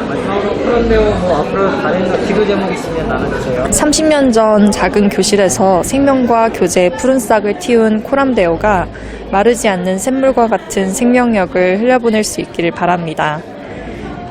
마지막으로 코람데오 앞으로 다른 기도 제목 있으면 나눠주세요. 30년 전 작은 교실에서 생명과 교제의 푸른 싹을 틔운 코람데오가 마르지 않는 샘물과 같은 생명력을 흘려보낼 수 있기를 바랍니다.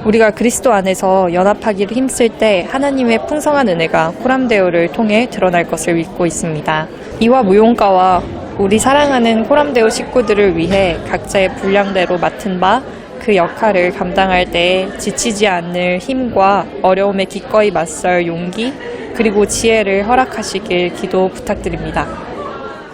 우리가 그리스도 안에서 연합하기를 힘쓸 때 하나님의 풍성한 은혜가 코람데오를 통해 드러날 것을 믿고 있습니다. 이화 무용가와 우리 사랑하는 코람데오 식구들을 위해 각자의 분량대로 맡은 바 그 역할을 감당할 때 지치지 않을 힘과 어려움에 기꺼이 맞설 용기 그리고 지혜를 허락하시길 기도 부탁드립니다.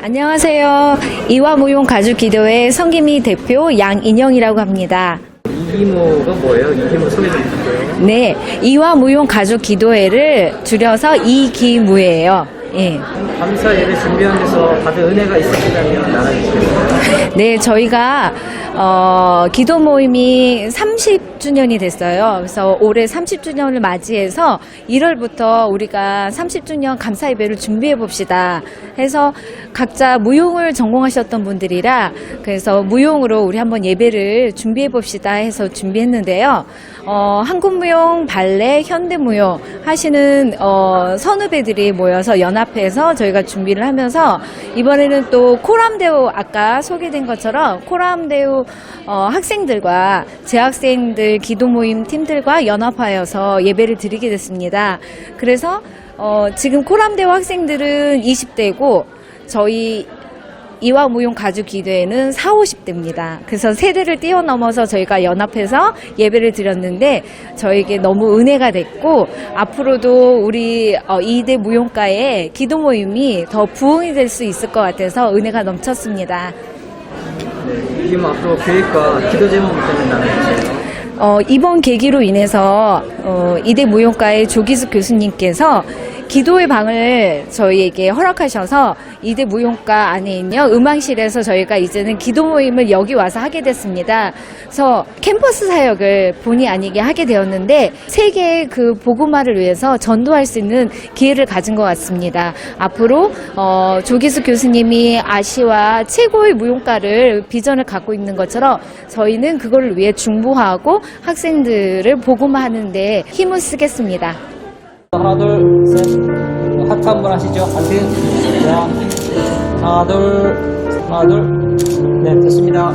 안녕하세요. 이화무용 가족기도회 성기미 대표 양인영이라고 합니다. 이기모가 뭐예요? 이기모 소개 좀 부탁드려요. 네, 이화무용 가족기도회를 줄여서 이기무예요. 예. 감사 예배 준비하면서 다들 은혜가 있으시다면 나눠주시겠어요? 네, 저희가 기도 모임이 30주년이 됐어요. 그래서 올해 30주년을 맞이해서 1월부터 우리가 30주년 감사 예배를 준비해 봅시다. 해서 각자 무용을 전공하셨던 분들이라 그래서 무용으로 우리 한번 예배를 준비해 봅시다 해서 준비했는데요. 한국무용, 발레, 현대무용 하시는 선후배들이 모여서 연합해서 저희가 준비를 하면서 이번에는 또 코람데오 아까 소개된 것처럼 코람데오 학생들과 재학생들 기도 모임 팀들과 연합하여서 예배를 드리게 됐습니다. 그래서 지금 코람데오 학생들은 20대고 저희 이화무용 가족기도회는 40, 50대입니다. 그래서 세대를 뛰어넘어서 저희가 연합해서 예배를 드렸는데 저에게 너무 은혜가 됐고 앞으로도 우리 이대 무용가의 기도 모임이 더 부흥이 될 수 있을 것 같아서 은혜가 넘쳤습니다. 네, 이기모 앞으로 계획과 기도 제목 있다면 나눠주세요. 이번 계기로 인해서 이대 무용가의 조기숙 교수님께서 기도의 방을 저희에게 허락하셔서 이대 무용가 안에 있는 음악실에서 저희가 이제는 기도 모임을 여기 와서 하게 됐습니다. 그래서 캠퍼스 사역을 본의 아니게 하게 되었는데 세계의 그 복음화를 위해서 전도할 수 있는 기회를 가진 것 같습니다. 앞으로 조기숙 교수님이 아시아 최고의 무용가를 비전을 갖고 있는 것처럼 저희는 그걸 위해 중보하고 학생들을 복음화하는 데 힘을 쓰겠습니다. 하나 둘 셋 하트 한번 하시죠. 하트. 자, 하나 둘 네, 됐습니다.